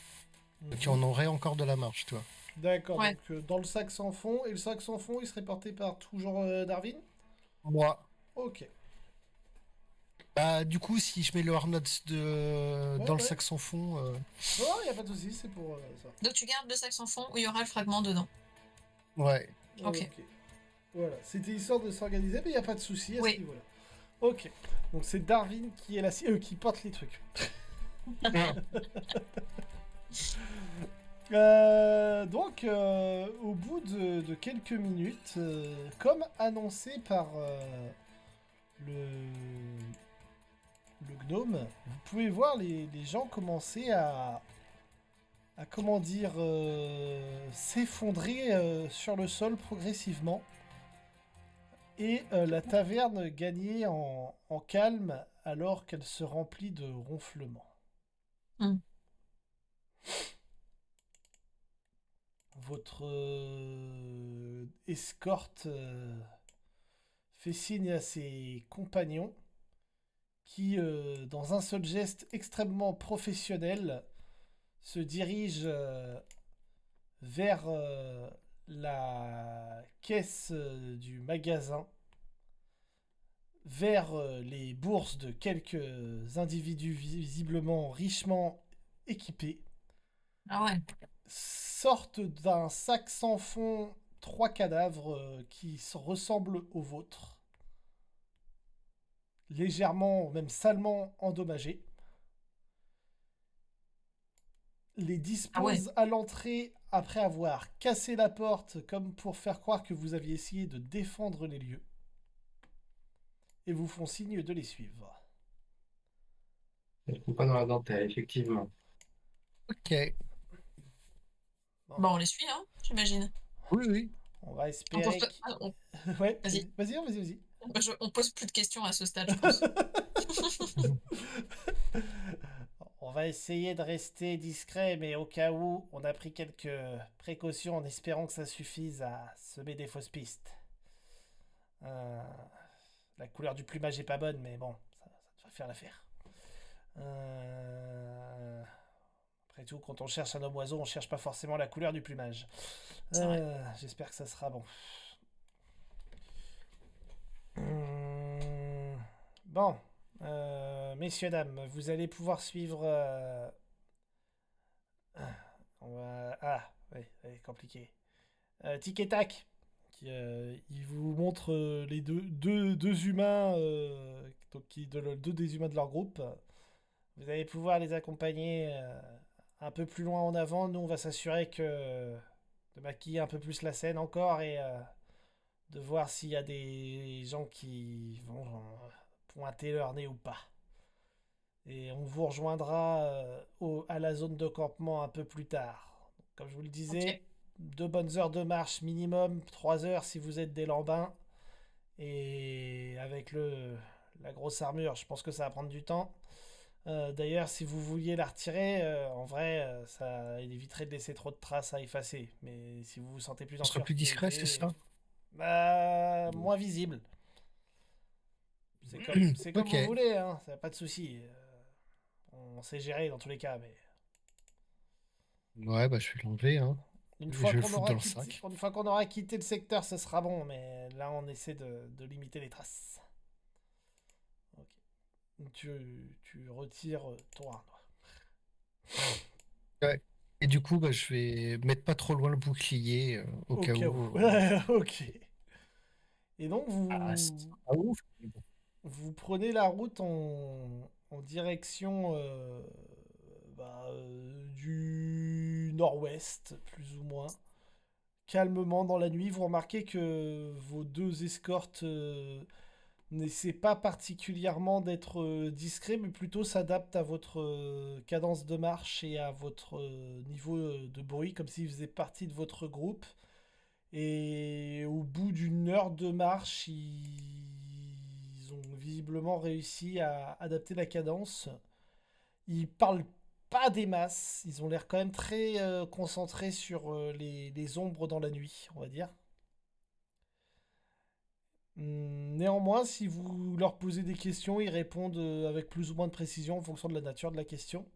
Donc Mhm. on aurait encore de la marge, tu vois. D'accord, Ouais. donc dans le sac sans fond. Et le sac sans fond, il serait porté par toujours Darwin. Moi, Ok. bah du coup, si je mets le harnais dans Ouais. le sac sans fond, Non, y a pas de souci, c'est pour ça. Donc tu gardes le sac sans fond où il y aura le fragment dedans. ouais. Ok. Voilà, c'était histoire de s'organiser, mais y a pas de souci à Oui. ce niveau-là. Ok. Donc c'est Darwin qui est qui porte les trucs. Au bout de quelques minutes, comme annoncé par le, le gnome, vous pouvez voir les gens commencer à comment dire, s'effondrer sur le sol progressivement. Et la taverne gagner en calme alors qu'elle se remplit de ronflements. Hmm. Votre escorte fait signe à ses compagnons qui, dans un seul geste extrêmement professionnel, se dirigent vers la caisse du magasin, vers les bourses de quelques individus visiblement richement équipés, Ah ouais. sortent d'un sac sans fond 3 cadavres qui ressemblent aux vôtres, légèrement, même salement endommagés, les Ah ouais. disposent à l'entrée après avoir cassé la porte comme pour faire croire que vous aviez essayé de défendre les lieux, et vous font signe de les suivre. Ils sont pas dans la dentelle, effectivement. Ok. Bon, on les suit, hein, j'imagine. Oui, oui. On va On pose, espérer pas- que... ah, on, Ouais, vas-y. vas-y. On pose plus de questions à ce stade, je pense. On va essayer de rester discret, mais au cas où, on a pris quelques précautions en espérant que ça suffise à semer des fausses pistes. Euh, la couleur du plumage est pas bonne, mais bon, ça devrait faire l'affaire. Après tout, quand on cherche un homme oiseau, on cherche pas forcément la couleur du plumage. C'est vrai. J'espère que ça sera bon. Hum, Bon, messieurs, dames, vous allez pouvoir suivre. Ah, oui, compliqué. Tic et Tac, il vous montre les deux humains, deux des humains de leur groupe. Vous allez pouvoir les accompagner un peu plus loin en avant. Nous, on va s'assurer de maquiller un peu plus la scène encore et de voir s'il y a des gens qui vont pointer leur nez ou pas. Et on vous rejoindra à la zone de campement un peu plus tard. Comme je vous le disais, Ok. 2 bonnes heures de marche minimum, 3 heures si vous êtes des lambins. Et avec la grosse armure, je pense que ça va prendre du temps. D'ailleurs, si vous vouliez la retirer, en vrai, ça éviterait de laisser trop de traces à effacer. Mais si vous vous sentez plus en On sera plus discret, c'est sécurité, ça? bah, moins visible. C'est comme vous Ok. voulez, hein, ça pas de souci. On sait gérer dans tous les cas, mais Ouais, bah je vais l'enlever, hein. une Et fois je vais le qu'on foutre aura dans le quitté, sac. une fois qu'on aura quitté le secteur, ce sera bon. Mais là, on essaie de limiter les traces. Ok. Donc, tu retires ton harnois. Ouais. Et du coup, bah, je vais mettre pas trop loin le bouclier au Au cas cas où. où. Ok. Et donc, Ah, c'est pas ouf. Mais bon. vous prenez la route en direction du nord-ouest, plus ou moins. Calmement dans la nuit, vous remarquez que vos 2 escortes n'essaient pas particulièrement d'être discrets, mais plutôt s'adaptent à votre cadence de marche et à votre niveau de bruit, comme s'ils faisaient partie de votre groupe. Et au bout d'1 heure de marche, ils ont visiblement réussi à adapter la cadence. Ils parlent pas des masses, ils ont l'air quand même très concentrés sur les ombres dans la nuit, on va dire. Néanmoins, si vous leur posez des questions, ils répondent avec plus ou moins de précision en fonction de la nature de la question.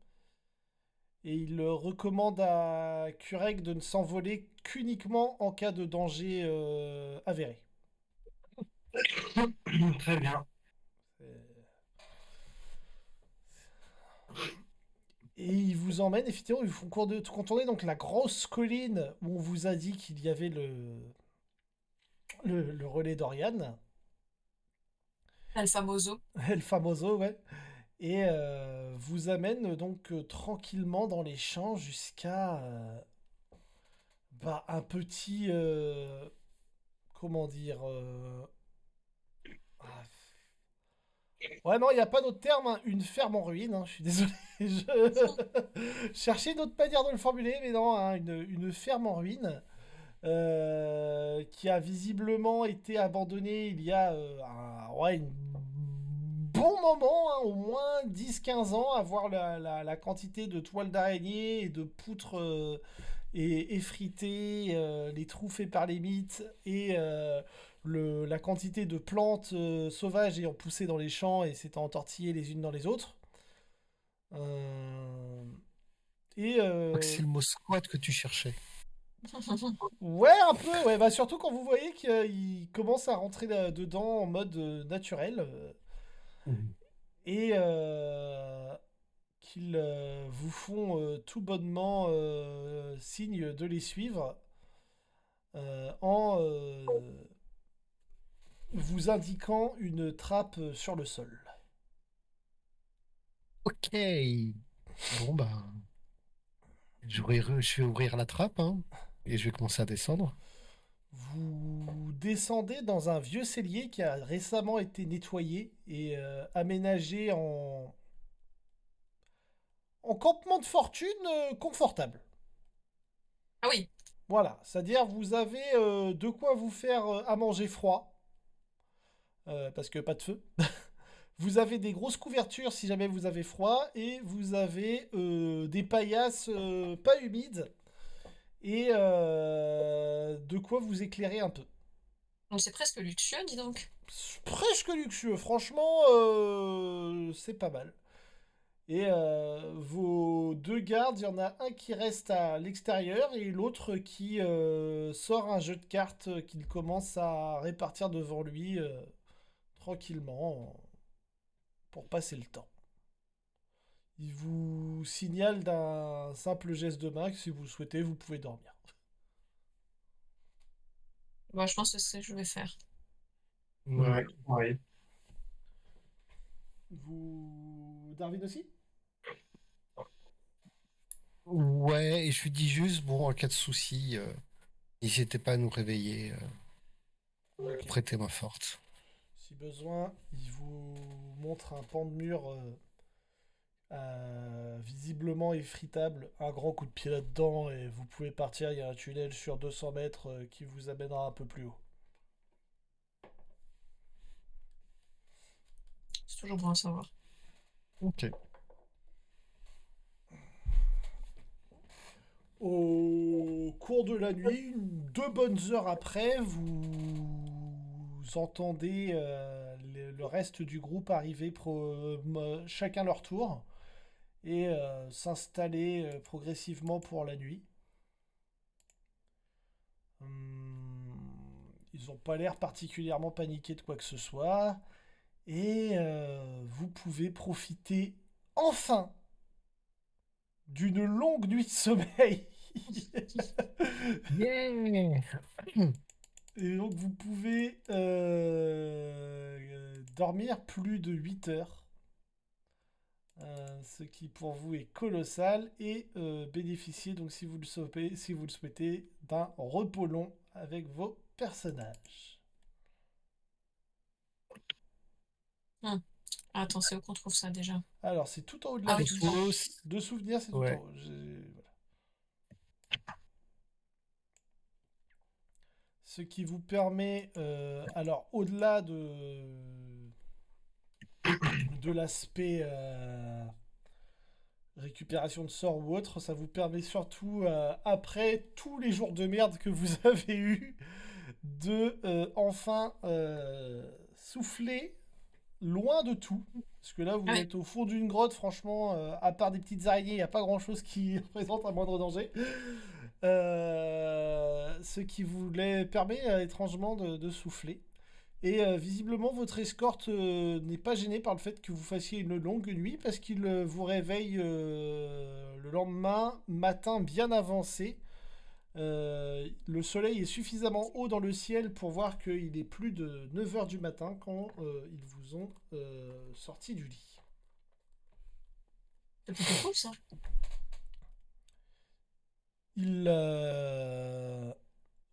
Et ils recommandent à Kurek de ne s'envoler qu'uniquement en cas de danger avéré. Très bien. Et ils vous emmènent, effectivement, ils vous font contourner donc la grosse colline où on vous a dit qu'il y avait le relais d'Oriane. El famoso. El Famoso, ouais. Et vous amène donc tranquillement dans les champs jusqu'à un petit. Comment dire ah, Ouais, non, il n'y a pas d'autre terme, hein. Une ferme en ruine, hein, je suis désolé. Je cherchais d'autres manières de le formuler, mais non, hein, une ferme en ruine qui a visiblement été abandonnée il y a un bon moment, hein, au moins 10 15 ans, à voir la quantité de toiles d'araignée et de poutres effritées, les trous faits par les mythes et la quantité de plantes sauvages ayant poussé dans les champs et s'étant entortillées les unes dans les autres. Euh, et Je crois que c'est le mot squat que tu cherchais. ouais, un peu, ouais. Bah, surtout quand vous voyez qu'il commence à rentrer dedans en mode naturel Mhm. et qu'ils vous font tout bonnement signe de les suivre en vous indiquant une trappe sur le sol. Ok. Bon, bah, je vais ouvrir la trappe, hein, et je vais commencer à descendre. Vous descendez dans un vieux cellier qui a récemment été nettoyé et aménagé en campement de fortune confortable. Ah oui. Voilà, c'est-à-dire vous avez de quoi vous faire à manger froid, parce que pas de feu. Vous avez des grosses couvertures si jamais vous avez froid, et vous avez des paillasses pas humides, et de quoi vous éclairer un peu. Donc c'est presque luxueux, dis donc. C'est presque luxueux, franchement, c'est pas mal. Et vos deux gardes, il y en a un qui reste à l'extérieur et l'autre qui sort un jeu de cartes qu'il commence à répartir devant lui tranquillement pour passer le temps. Il vous signale d'un simple geste de main que si vous le souhaitez, vous pouvez dormir. Bah, je pense que c'est ce que je vais faire. Ouais. Ouais, ouais. Vous... Darwin aussi. Ouais, et je lui dis juste, bon, en cas de souci, n'hésitez pas à nous réveiller, Ok. prêtez main forte. Si besoin, il vous montre un pan de mur visiblement effritable. Un grand coup de pied là-dedans et vous pouvez partir. Il y a un tunnel sur 200 mètres qui vous amènera un peu plus haut. C'est toujours bon à savoir. Ok. Au cours de la nuit, 2 bonnes heures après, vous entendez le reste du groupe arriver chacun leur tour et s'installer progressivement pour la nuit. Ils n'ont pas l'air particulièrement paniqués de quoi que ce soit. Et vous pouvez profiter enfin d'une longue nuit de sommeil. Yeah! Et donc vous pouvez dormir plus de 8 heures. Ce qui pour vous est colossal et bénéficier donc si vous le souhaitez d'un repos long avec vos personnages. Hum. Attends, c'est où qu'on trouve ça déjà? Alors c'est tout en haut de la Ah oui. fiche. De souvenirs, c'est tout en Ouais. haut. Voilà. Ce qui vous permet, alors au-delà de l'aspect récupération de sorts ou autre, ça vous permet surtout, après tous les jours de merde que vous avez eu, de enfin souffler loin de tout. Parce que là, Ah vous oui. êtes au fond d'une grotte, franchement, à part des petites araignées, il n'y a pas grand-chose qui représente un moindre danger. Ce qui vous permet étrangement de souffler. Et visiblement, votre escorte n'est pas gênée par le fait que vous fassiez une longue nuit parce qu'il vous réveille le lendemain matin bien avancé Le soleil est suffisamment haut dans le ciel pour voir qu'il est plus de 9 heures du matin quand ils vous ont sorti du lit. C'est plutôt cool ça. Il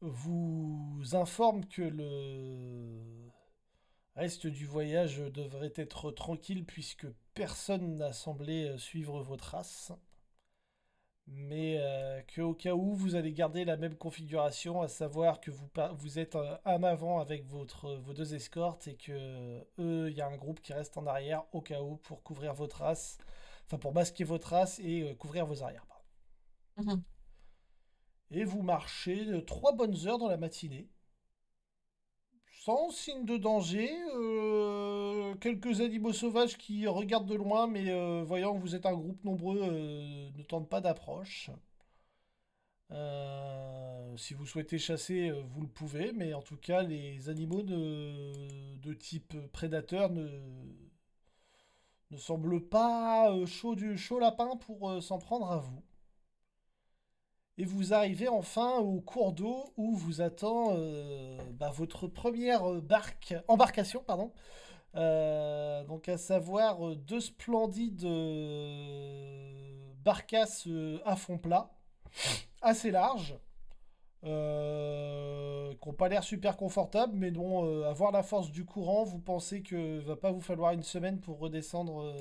vous informe que le reste du voyage devrait être tranquille puisque personne n'a semblé suivre vos traces. Mais qu'au cas où vous allez garder la même configuration, à savoir que vous êtes en avant avec vos deux escortes et que eux, il y a un groupe qui reste en arrière au cas où pour couvrir vos traces, enfin pour masquer vos traces et couvrir vos arrières. Pardon. Mhm. Et vous marchez 3 bonnes heures dans la matinée, sans signe de danger. Quelques animaux sauvages qui regardent de loin, mais voyant que vous êtes un groupe nombreux, ne tentent pas d'approche. Si vous souhaitez chasser, vous le pouvez, mais en tout cas, les animaux de type prédateur ne semblent pas chaud lapin pour s'en prendre à vous. Et vous arrivez enfin au cours d'eau où vous attend votre première embarcation, pardon. Donc à savoir deux splendides barcasses à fond plat, assez larges, qui n'ont pas l'air super confortables, mais dont, à voir la force du courant, vous pensez que va pas vous falloir une semaine pour redescendre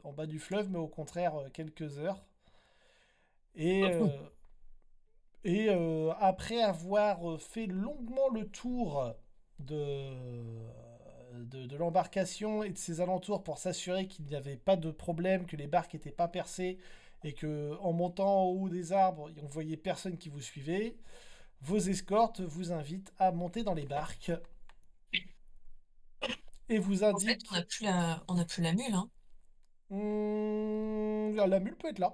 en bas du fleuve, mais au contraire quelques heures. Et, après avoir fait longuement le tour de, de l'embarcation et de ses alentours pour s'assurer qu'il n'y avait pas de problème, que les barques n'étaient pas percées et que en montant en haut des arbres, on voyait personne qui vous suivait, vos escortes vous invitent à monter dans les barques et vous En fait, indiquent on a plus la mule, hein. la mule peut être là.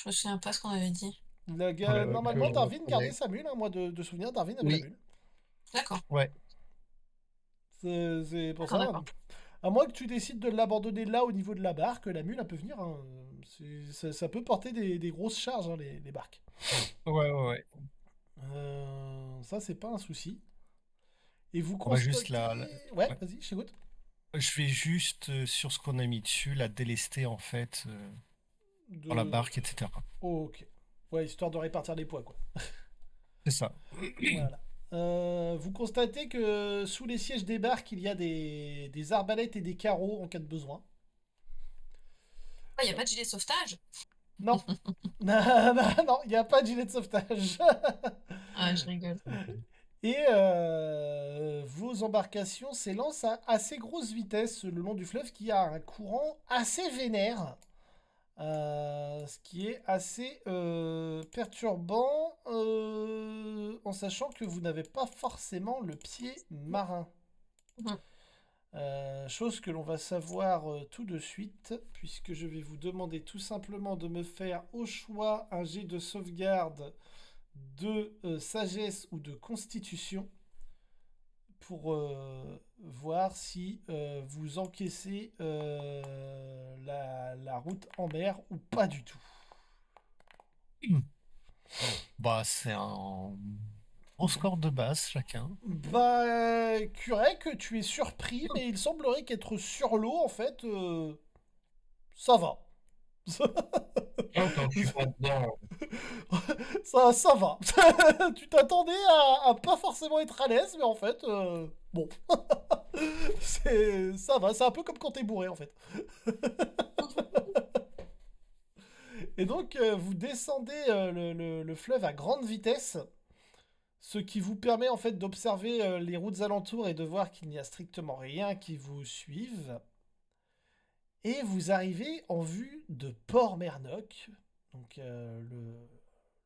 Je me souviens pas ce qu'on avait dit. Normalement, que- Darwin gardait sa mule. Hein, moi, de souvenir, Darwin avait la Oui, mule. D'accord, ouais. C'est pour d'accord, ça. d'accord. À moins que tu décides de l'abandonner là au niveau de la barque, la mule elle peut venir. Hein. Ça peut porter des grosses charges, hein, les barques. Ouais, ouais, ouais. Ça, c'est pas un souci. Et vous On va juste constatez. Ouais, ouais. vas-y, j'écoute. Je vais juste, sur ce qu'on a mis dessus, la délester en fait, dans la De... barque, etc. Oh, ok. Ouais, histoire de répartir les poids, quoi. C'est ça. Voilà. Vous constatez que sous les sièges des barques, il y a des arbalètes et des carreaux en cas de besoin. Il n'y a pas de gilet de sauvetage? Non. Non, il n'y a pas de gilet de sauvetage. Ah, je rigole. Et vos embarcations s'élancent à assez grosse vitesse le long du fleuve qui a un courant assez vénère. Ce qui est assez perturbant en sachant que vous n'avez pas forcément le pied marin. Mhm. Chose que l'on va savoir tout de suite, puisque je vais vous demander tout simplement de me faire au choix un jet de sauvegarde de sagesse ou de constitution pour voir si vous encaissez la route en mer ou pas du tout. Bah, c'est un bon score de base chacun. Bah, Curec, tu es surpris, mais il semblerait qu'être sur l'eau, en fait, ça va. Oh, quand je suis pas dedans. Ça va. Tu t'attendais à pas forcément être à l'aise, mais en fait, bon. Ça va, c'est un peu comme quand t'es bourré, en fait. Et donc, vous descendez le fleuve à grande vitesse, ce qui vous permet en fait d'observer les routes alentours et de voir qu'il n'y a strictement rien qui vous suive. Et vous arrivez en vue de Port-Mernoc, donc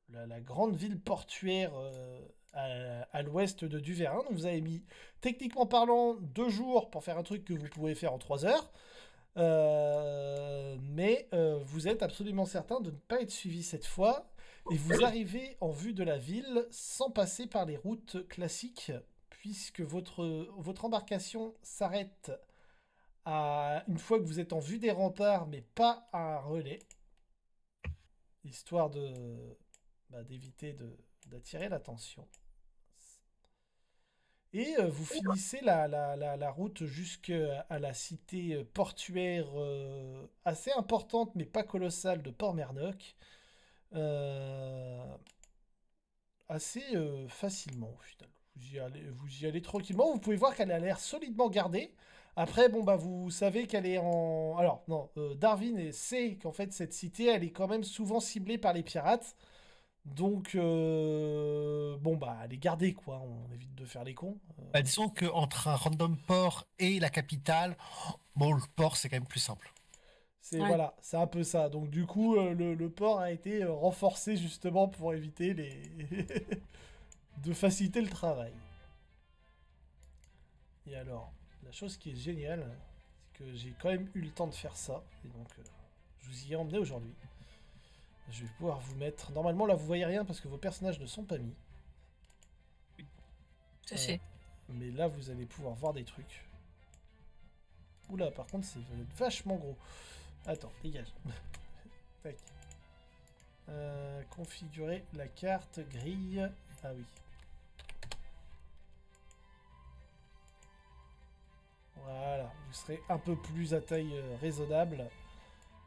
la grande ville portuaire à l'ouest de Duverin. Donc vous avez mis, techniquement parlant, 2 jours pour faire un truc que vous pouvez faire en 3 heures. Mais vous êtes absolument certain de ne pas être suivi cette fois. Et vous arrivez en vue de la ville sans passer par les routes classiques, puisque votre embarcation s'arrête une fois que vous êtes en vue des remparts, mais pas à un relais. Histoire d'éviter d'attirer l'attention. Et vous finissez la route jusqu'à la cité portuaire assez importante, mais pas colossale, de Port-Mernoc. Assez facilement au final. Vous y allez tranquillement. Vous pouvez voir qu'elle a l'air solidement gardée. Après, bon, bah, vous savez qu'elle est en... Alors, non, Darwin sait qu'en fait, cette cité, elle est quand même souvent ciblée par les pirates. Donc, bon, bah, elle est gardée, quoi. On évite de faire les cons. Bah, disons qu'entre un random port et la capitale, bon, le port, c'est quand même plus simple. Ouais. Voilà, c'est un peu ça. Donc, du coup, le port a été renforcé justement pour éviter de faciliter le travail. Et alors, la chose qui est géniale, c'est que j'ai quand même eu le temps de faire ça. Et donc, je vous y ai emmené aujourd'hui. Je vais pouvoir vous mettre... Normalement, là, vous voyez rien parce que vos personnages ne sont pas mis. Tout à fait. Mais là, vous allez pouvoir voir des trucs. Oula, par contre, c'est vachement gros. Attends, dégage. Tac. Configurer la carte grille. Ah oui. Voilà, vous serez un peu plus à taille raisonnable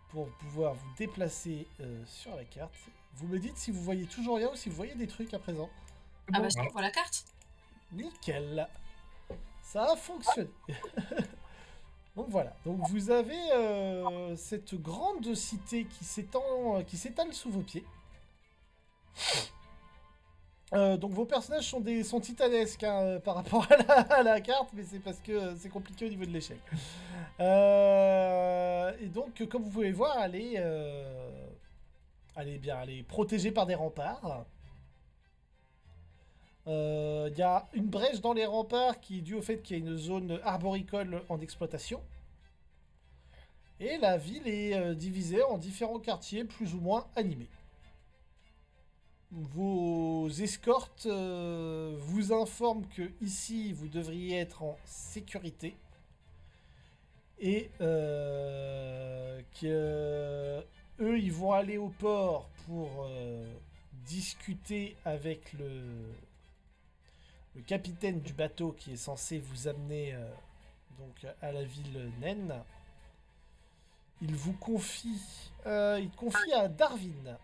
pour pouvoir vous déplacer sur la carte. Vous me dites si vous voyez toujours rien ou si vous voyez des trucs à présent. Ah bah si, on voit la carte. Nickel. Ça a fonctionné. Donc voilà. Donc vous avez cette grande cité qui s'étale sous vos pieds. Donc vos personnages sont titanesques hein, par rapport à la carte, mais c'est parce que c'est compliqué au niveau de l'échelle. Et donc, comme vous pouvez voir, elle est protégée par des remparts. Il y a une brèche dans les remparts qui est due au fait qu'il y a une zone arboricole en exploitation. Et la ville est divisée en différents quartiers plus ou moins animés. Vos escortes vous informent que ici vous devriez être en sécurité et que eux ils vont aller au port pour discuter avec le capitaine du bateau qui est censé vous amener donc à la ville naine. Il confie à Darwin.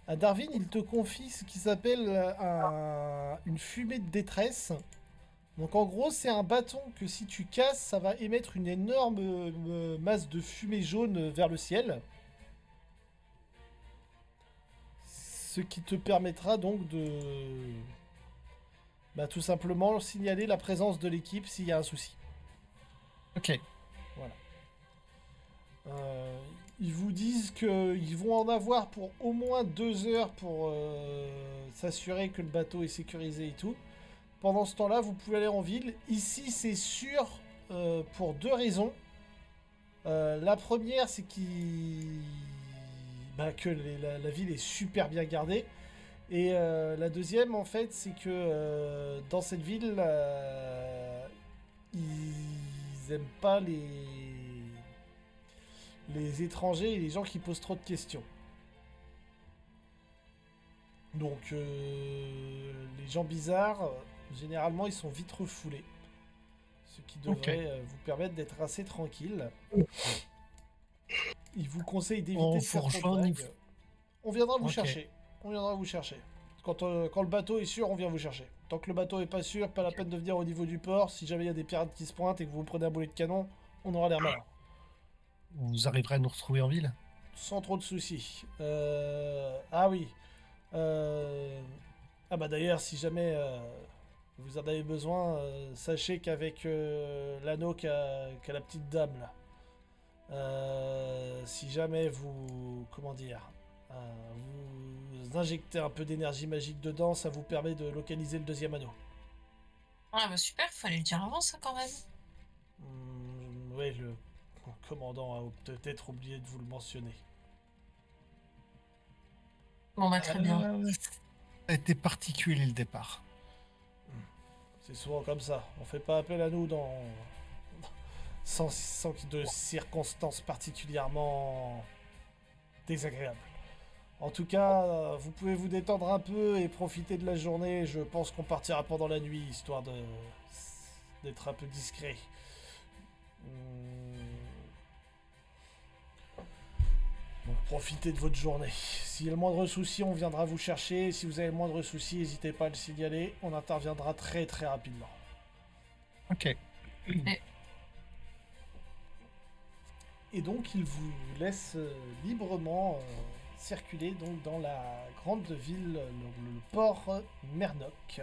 À Darwin, il te confie ce qui s'appelle une fumée de détresse. Donc en gros, c'est un bâton que si tu casses, ça va émettre une énorme masse de fumée jaune vers le ciel. Ce qui te permettra donc de... Bah, tout simplement signaler la présence de l'équipe s'il y a un souci. Ok. Voilà. Ils vous disent qu'ils vont en avoir pour au moins 2 heures pour s'assurer que le bateau est sécurisé et tout. Pendant ce temps-là, vous pouvez aller en ville. Ici, c'est sûr pour 2 raisons. La première, c'est que la ville est super bien gardée. Et la deuxième, en fait, c'est que dans cette ville, ils aiment pas les étrangers et les gens qui posent trop de questions. Donc, les gens bizarres, généralement, ils sont vite refoulés. Ce qui devrait vous permettre d'être assez tranquille. Ils vous conseillent d'éviter de faire trop de vagues. On viendra vous chercher. On viendra vous chercher. Quand le bateau est sûr, on vient vous chercher. Tant que le bateau est pas sûr, pas la peine de venir au niveau du port. Si jamais il y a des pirates qui se pointent et que vous prenez un boulet de canon, on aura l'air malin. Vous arriverez à nous retrouver en ville? Sans trop de soucis. Ah oui. Ah bah d'ailleurs, si jamais vous en avez besoin, sachez qu'avec l'anneau qu'a la petite dame là, si jamais vous... Comment dire vous injectez un peu d'énergie magique dedans, ça vous permet de localiser le 2e anneau. Ah bah super, fallait le dire avant ça quand même. Oui, le commandant a peut-être oublié de vous le mentionner. Bon bah très bien. Ça a été particulier le départ. C'est souvent comme ça. On fait pas appel à nous sans de circonstances particulièrement désagréables. En tout cas, vous pouvez vous détendre un peu et profiter de la journée. Je pense qu'on partira pendant la nuit, histoire d'être un peu discret. Donc profitez de votre journée. S'il y a le moindre souci, on viendra vous chercher. Si vous avez le moindre souci, n'hésitez pas à le signaler. On interviendra très très rapidement. Ok. Et donc il vous laisse librement circuler donc dans la grande ville, le port Mernoc.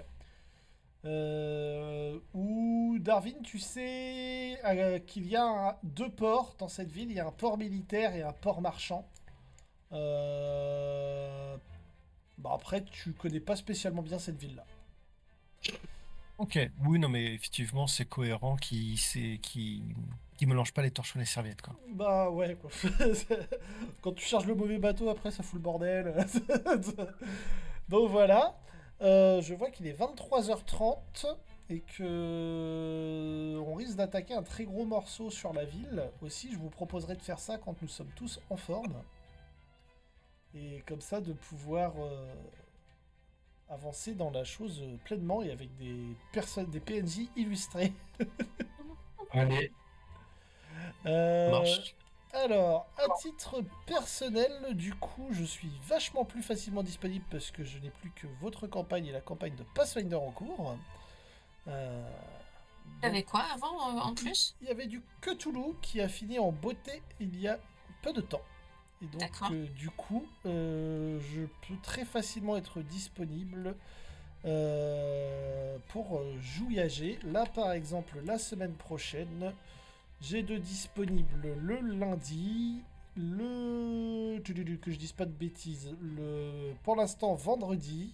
Où Darwin, tu sais qu'il y a deux ports dans cette ville. Il y a un port militaire et un port marchand. Après, tu connais pas spécialement bien cette ville-là. Ok. Oui, non, mais effectivement, c'est cohérent qui mélange pas les torchons et les serviettes, quoi. Bah ouais, quoi. Quand tu charges le mauvais bateau, après, ça fout le bordel. Donc voilà. Je vois qu'il est 23h30 et que on risque d'attaquer un très gros morceau sur la ville. Aussi, je vous proposerai de faire ça quand nous sommes tous en forme. Et comme ça, de pouvoir avancer dans la chose pleinement et avec des PNJ illustrés. Allez, Marche. Alors, à titre personnel, du coup, je suis vachement plus facilement disponible parce que je n'ai plus que votre campagne et la campagne de Pathfinder en cours. T'avais quoi avant en plus? Il y avait du Cthulhu qui a fini en beauté il y a peu de temps. Et donc, D'accord. du coup, je peux très facilement être disponible pour jouyager. Là, par exemple, la semaine prochaine, j'ai de disponible le lundi, que je dise pas de bêtises, pour l'instant vendredi,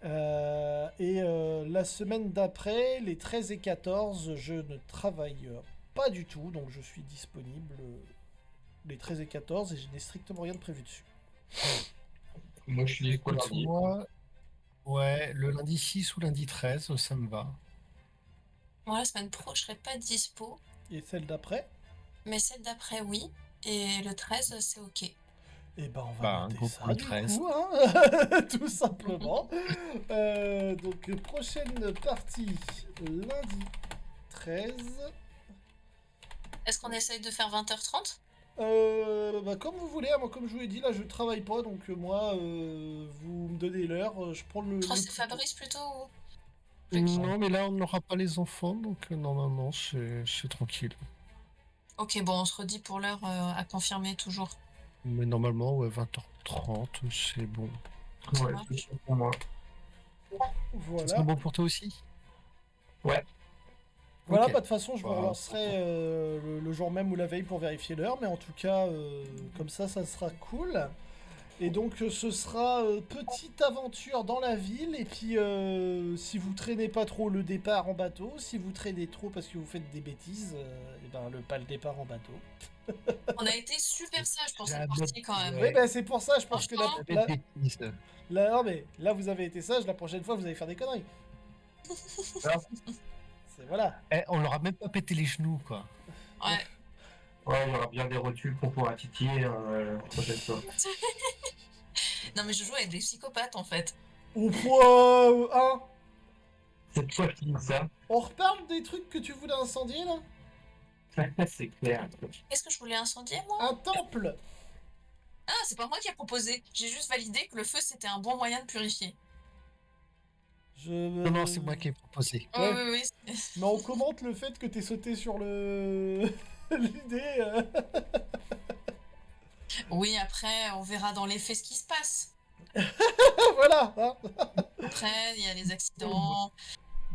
la semaine d'après, les 13 et 14, je ne travaille pas du tout, donc je suis disponible les 13 et 14 et je n'ai strictement rien de prévu dessus. moi je suis dispo Écoute, lundi. moi, ouais, le lundi 6 ou lundi 13, ça me va. Moi, la semaine pro, je serai pas dispo. Et celle d'après, Mais celle d'après, oui. Et le 13, c'est ok. eh ben on va Bah, noter go ça pour le du 13. coup, hein, tout simplement. Donc prochaine partie, lundi 13. Est-ce qu'on essaye de faire 20h30? Comme vous voulez, moi comme je vous l'ai dit, là je travaille pas, donc moi, vous me donnez l'heure, je prends le Oh, c'est plus tôt. Fabrice plutôt ou Luc? Non, mais là, on n'aura pas les enfants, donc normalement, c'est tranquille. Ok, bon, on se redit pour l'heure à confirmer toujours. Mais normalement, ouais, 20h30, c'est bon. Ouais, marche. c'est sûr pour moi. Ça Voilà. sera bon pour toi aussi? Ouais, Voilà, Ok. bah, de toute façon, je vous Bah, relancerai le jour même ou la veille pour vérifier l'heure, mais en tout cas, comme ça sera cool. Et donc, ce sera petite aventure dans la ville, et puis si vous traînez pas trop le départ en bateau, si vous traînez trop parce que vous faites des bêtises, et ben pas le départ en bateau. On a été super sage pour cette Jamais- partie quand même. ouais. Oui, bah, c'est pour ça, je pense que Franchement, Jamais de bêtises. non, mais là, vous avez été sage, la prochaine fois, vous allez faire des conneries. Alors C'est voilà. Eh, on leur a même pas pété les genoux, quoi. ouais. ouais, il y aura bien des rotules pour pouvoir titiller la prochaine fois. Non, mais je joue avec des psychopathes en fait. Au point 1, C'est toi qui dis ça. on reparle des trucs que tu voulais incendier, là? C'est clair. Qu'est-ce que je voulais incendier moi? Un temple. Ah, c'est pas moi qui ai proposé. J'ai juste validé que le feu c'était un bon moyen de purifier. Non, non, c'est moi qui ai proposé. Ouais. Oui, oui, oui. Mais on commente le fait que t'aies sauté sur le... l'idée. Oui, après, on verra dans les faits ce qui se passe. Voilà, hein. Après, il y a les accidents.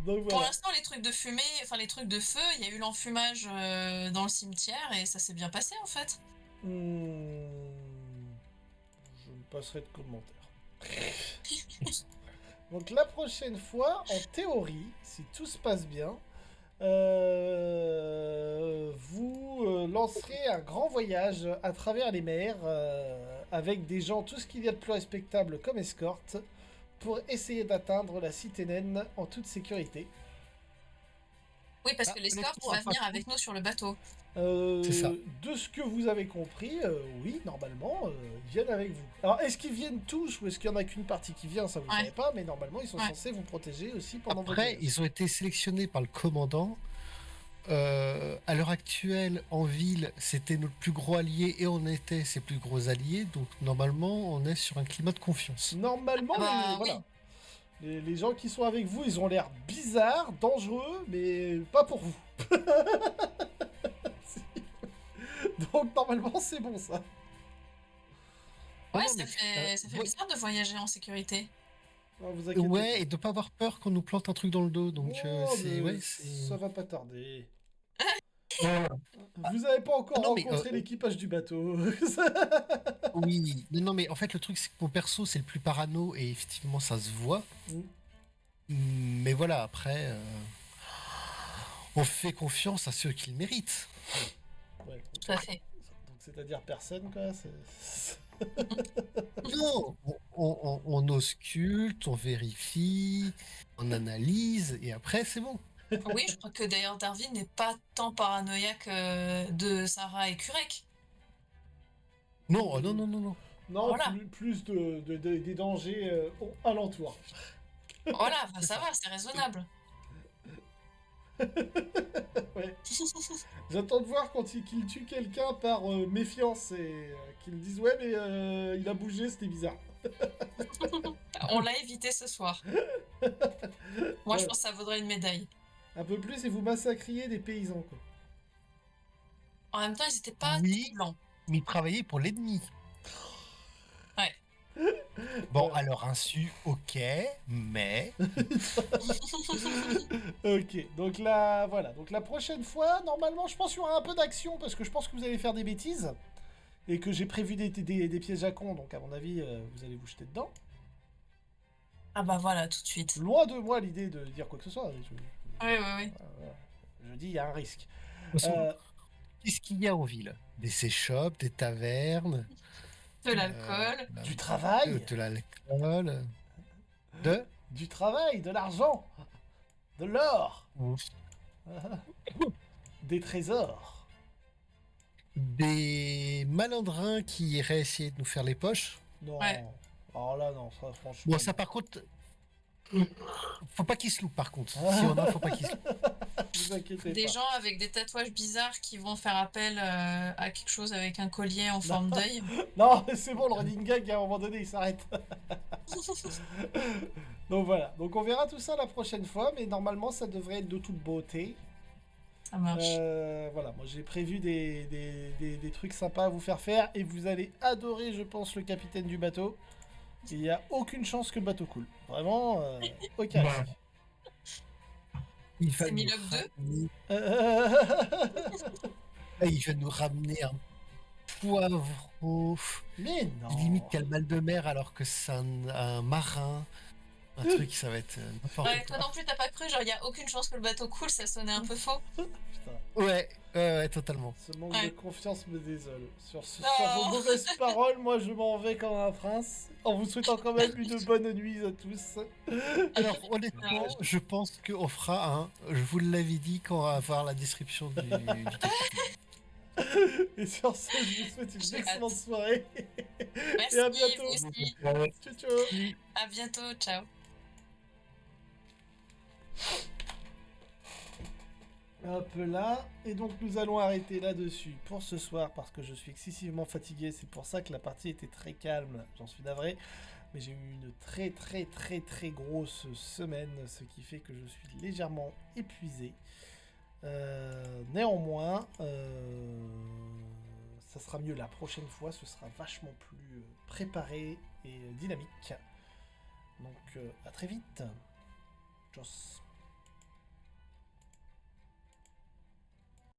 Donc Pour voilà. l'instant, les trucs de fumée, enfin les trucs de feu, il y a eu l'enfumage dans le cimetière et ça s'est bien passé en fait. Je ne passerai de commentaires. Donc la prochaine fois, en théorie, si tout se passe bien, vous lancerez un grand voyage à travers les mers avec des gens, tout ce qu'il y a de plus respectable comme escorte, pour essayer d'atteindre la cité naine en toute sécurité. Oui, parce Ah, que l'escorte honnêtement, va à venir part- avec nous sur le bateau. C'est ça. De ce que vous avez compris, oui, normalement, ils viennent avec vous. Alors, est-ce qu'ils viennent tous ou est-ce qu'il y en a qu'une partie qui vient? Ça, vous ne Ouais. savez pas, mais normalement, ils sont Ouais. censés vous protéger aussi pendant votre Après, voyage. ils ont été sélectionnés par le commandant. À l'heure actuelle, en ville, c'était notre plus gros allié et on était ses plus gros alliés. Donc, normalement, on est sur un climat de confiance. Normalement, Ah bah, les, voilà. Les gens qui sont avec vous, ils ont l'air bizarres, dangereux, mais pas pour vous. Donc, normalement, c'est bon, ça. Oh Ouais, non, ça mais, fait ouais, bizarre de voyager en sécurité. Ne vous inquiétez ouais, et de pas avoir peur qu'on nous plante un truc dans le dos. pas. Donc, Oh, c'est. mais Ouais, ça c'est. va pas tarder. Ouais. Vous n'avez pas encore Non, mais rencontré l'équipage du bateau. oui. Non, non, mais en fait, le truc, c'est que mon perso, c'est le plus parano et effectivement, ça se voit. Mm. Mais voilà, après, on fait confiance à ceux qui le méritent. Ouais. Tout à fait. Donc, c'est-à-dire personne, quoi. Non, on ausculte, on vérifie, on analyse et après, c'est bon. Oui, je crois que d'ailleurs Darwin n'est pas tant paranoïaque de Sarah et Kurek. Non, oh, non, non, non, non. Non, Voilà. plus des dangers alentours. Voilà, bah, C'est ça ça. va, c'est raisonnable. Ouais. J'attends de voir quand qu'il tue quelqu'un par méfiance et qu'il dise ouais mais il a bougé, c'était bizarre. On l'a évité ce soir. Moi, je pense que ça vaudrait une médaille. Un peu plus et vous massacriez des paysans quoi. En même temps, ils étaient pas Oui, blancs. mais travailler pour l'ennemi. Ouais. Bon, Ouais. à leur insu, ok, mais Ok, donc là voilà, donc la prochaine fois, normalement je pense qu'il y aura un peu d'action parce que je pense que vous allez faire des bêtises et que j'ai prévu des pièges à con, donc à mon avis vous allez vous jeter dedans. Ah bah voilà, tout de suite. Loin de moi l'idée de dire quoi que ce soit. Oui, oui, oui. Je dis il y a un risque. de toute façon, Euh, qu'est-ce qu'il y a en ville? Des séchoppes, des tavernes, De l'alcool. du travail, de l'alcool, de... du travail, de l'argent, de l'or, des trésors. Des malandrins qui iraient essayer de nous faire les poches. Non. Ouais. Alors là, non, ça, franchement. Bon, ça par contre, faut pas qu'ils se loupent par contre. Ah. Si on a, faut pas qu'ils se loupent. Ne vous inquiétez Des pas. gens avec des tatouages bizarres qui vont faire appel à quelque chose avec un collier en forme d'œil. Non, c'est bon, le running gag, à un moment donné, il s'arrête. Donc voilà. Donc on verra tout ça la prochaine fois, mais normalement, ça devrait être de toute beauté. Ça marche. Voilà, moi j'ai prévu des trucs sympas à vous faire et vous allez adorer, je pense, le capitaine du bateau. Il n'y a aucune chance que le bateau coule. Vraiment, aucun Ouais. risque. Il C'est va nous Milok 2. ramener- Euh, il va nous ramener un poivreau. Mais non. Limite qu'il a le mal de mer alors que c'est un marin. Un truc, ça va être n'importe Ouais, toi quoi. non plus, t'as pas cru, genre, il y a aucune chance que le bateau coule, ça sonnait un peu faux. Putain, Ouais, ouais, totalement. ce manque Ouais. de confiance me désole. Sur Non. vos mauvaises paroles, moi je m'en vais comme un prince. En vous souhaitant quand même une bonne nuit à tous. Alors, honnêtement, je pense qu'on fera un. Je vous l'avais dit quand on va avoir la description du capitaine. Et sur ce, je vous souhaite une J'ai excellente hâte. soirée. Merci, Et à bientôt. vous aussi. Ouais. Ciao, ciao. À bientôt, ciao. Hop là, et donc nous allons arrêter là-dessus pour ce soir parce que je suis excessivement fatigué, c'est pour ça que la partie était très calme, j'en suis navré, mais j'ai eu une très grosse semaine, ce qui fait que je suis légèrement épuisé. Néanmoins, ça sera mieux la prochaine fois, ce sera vachement plus préparé et dynamique. Donc à très vite. Tchuss.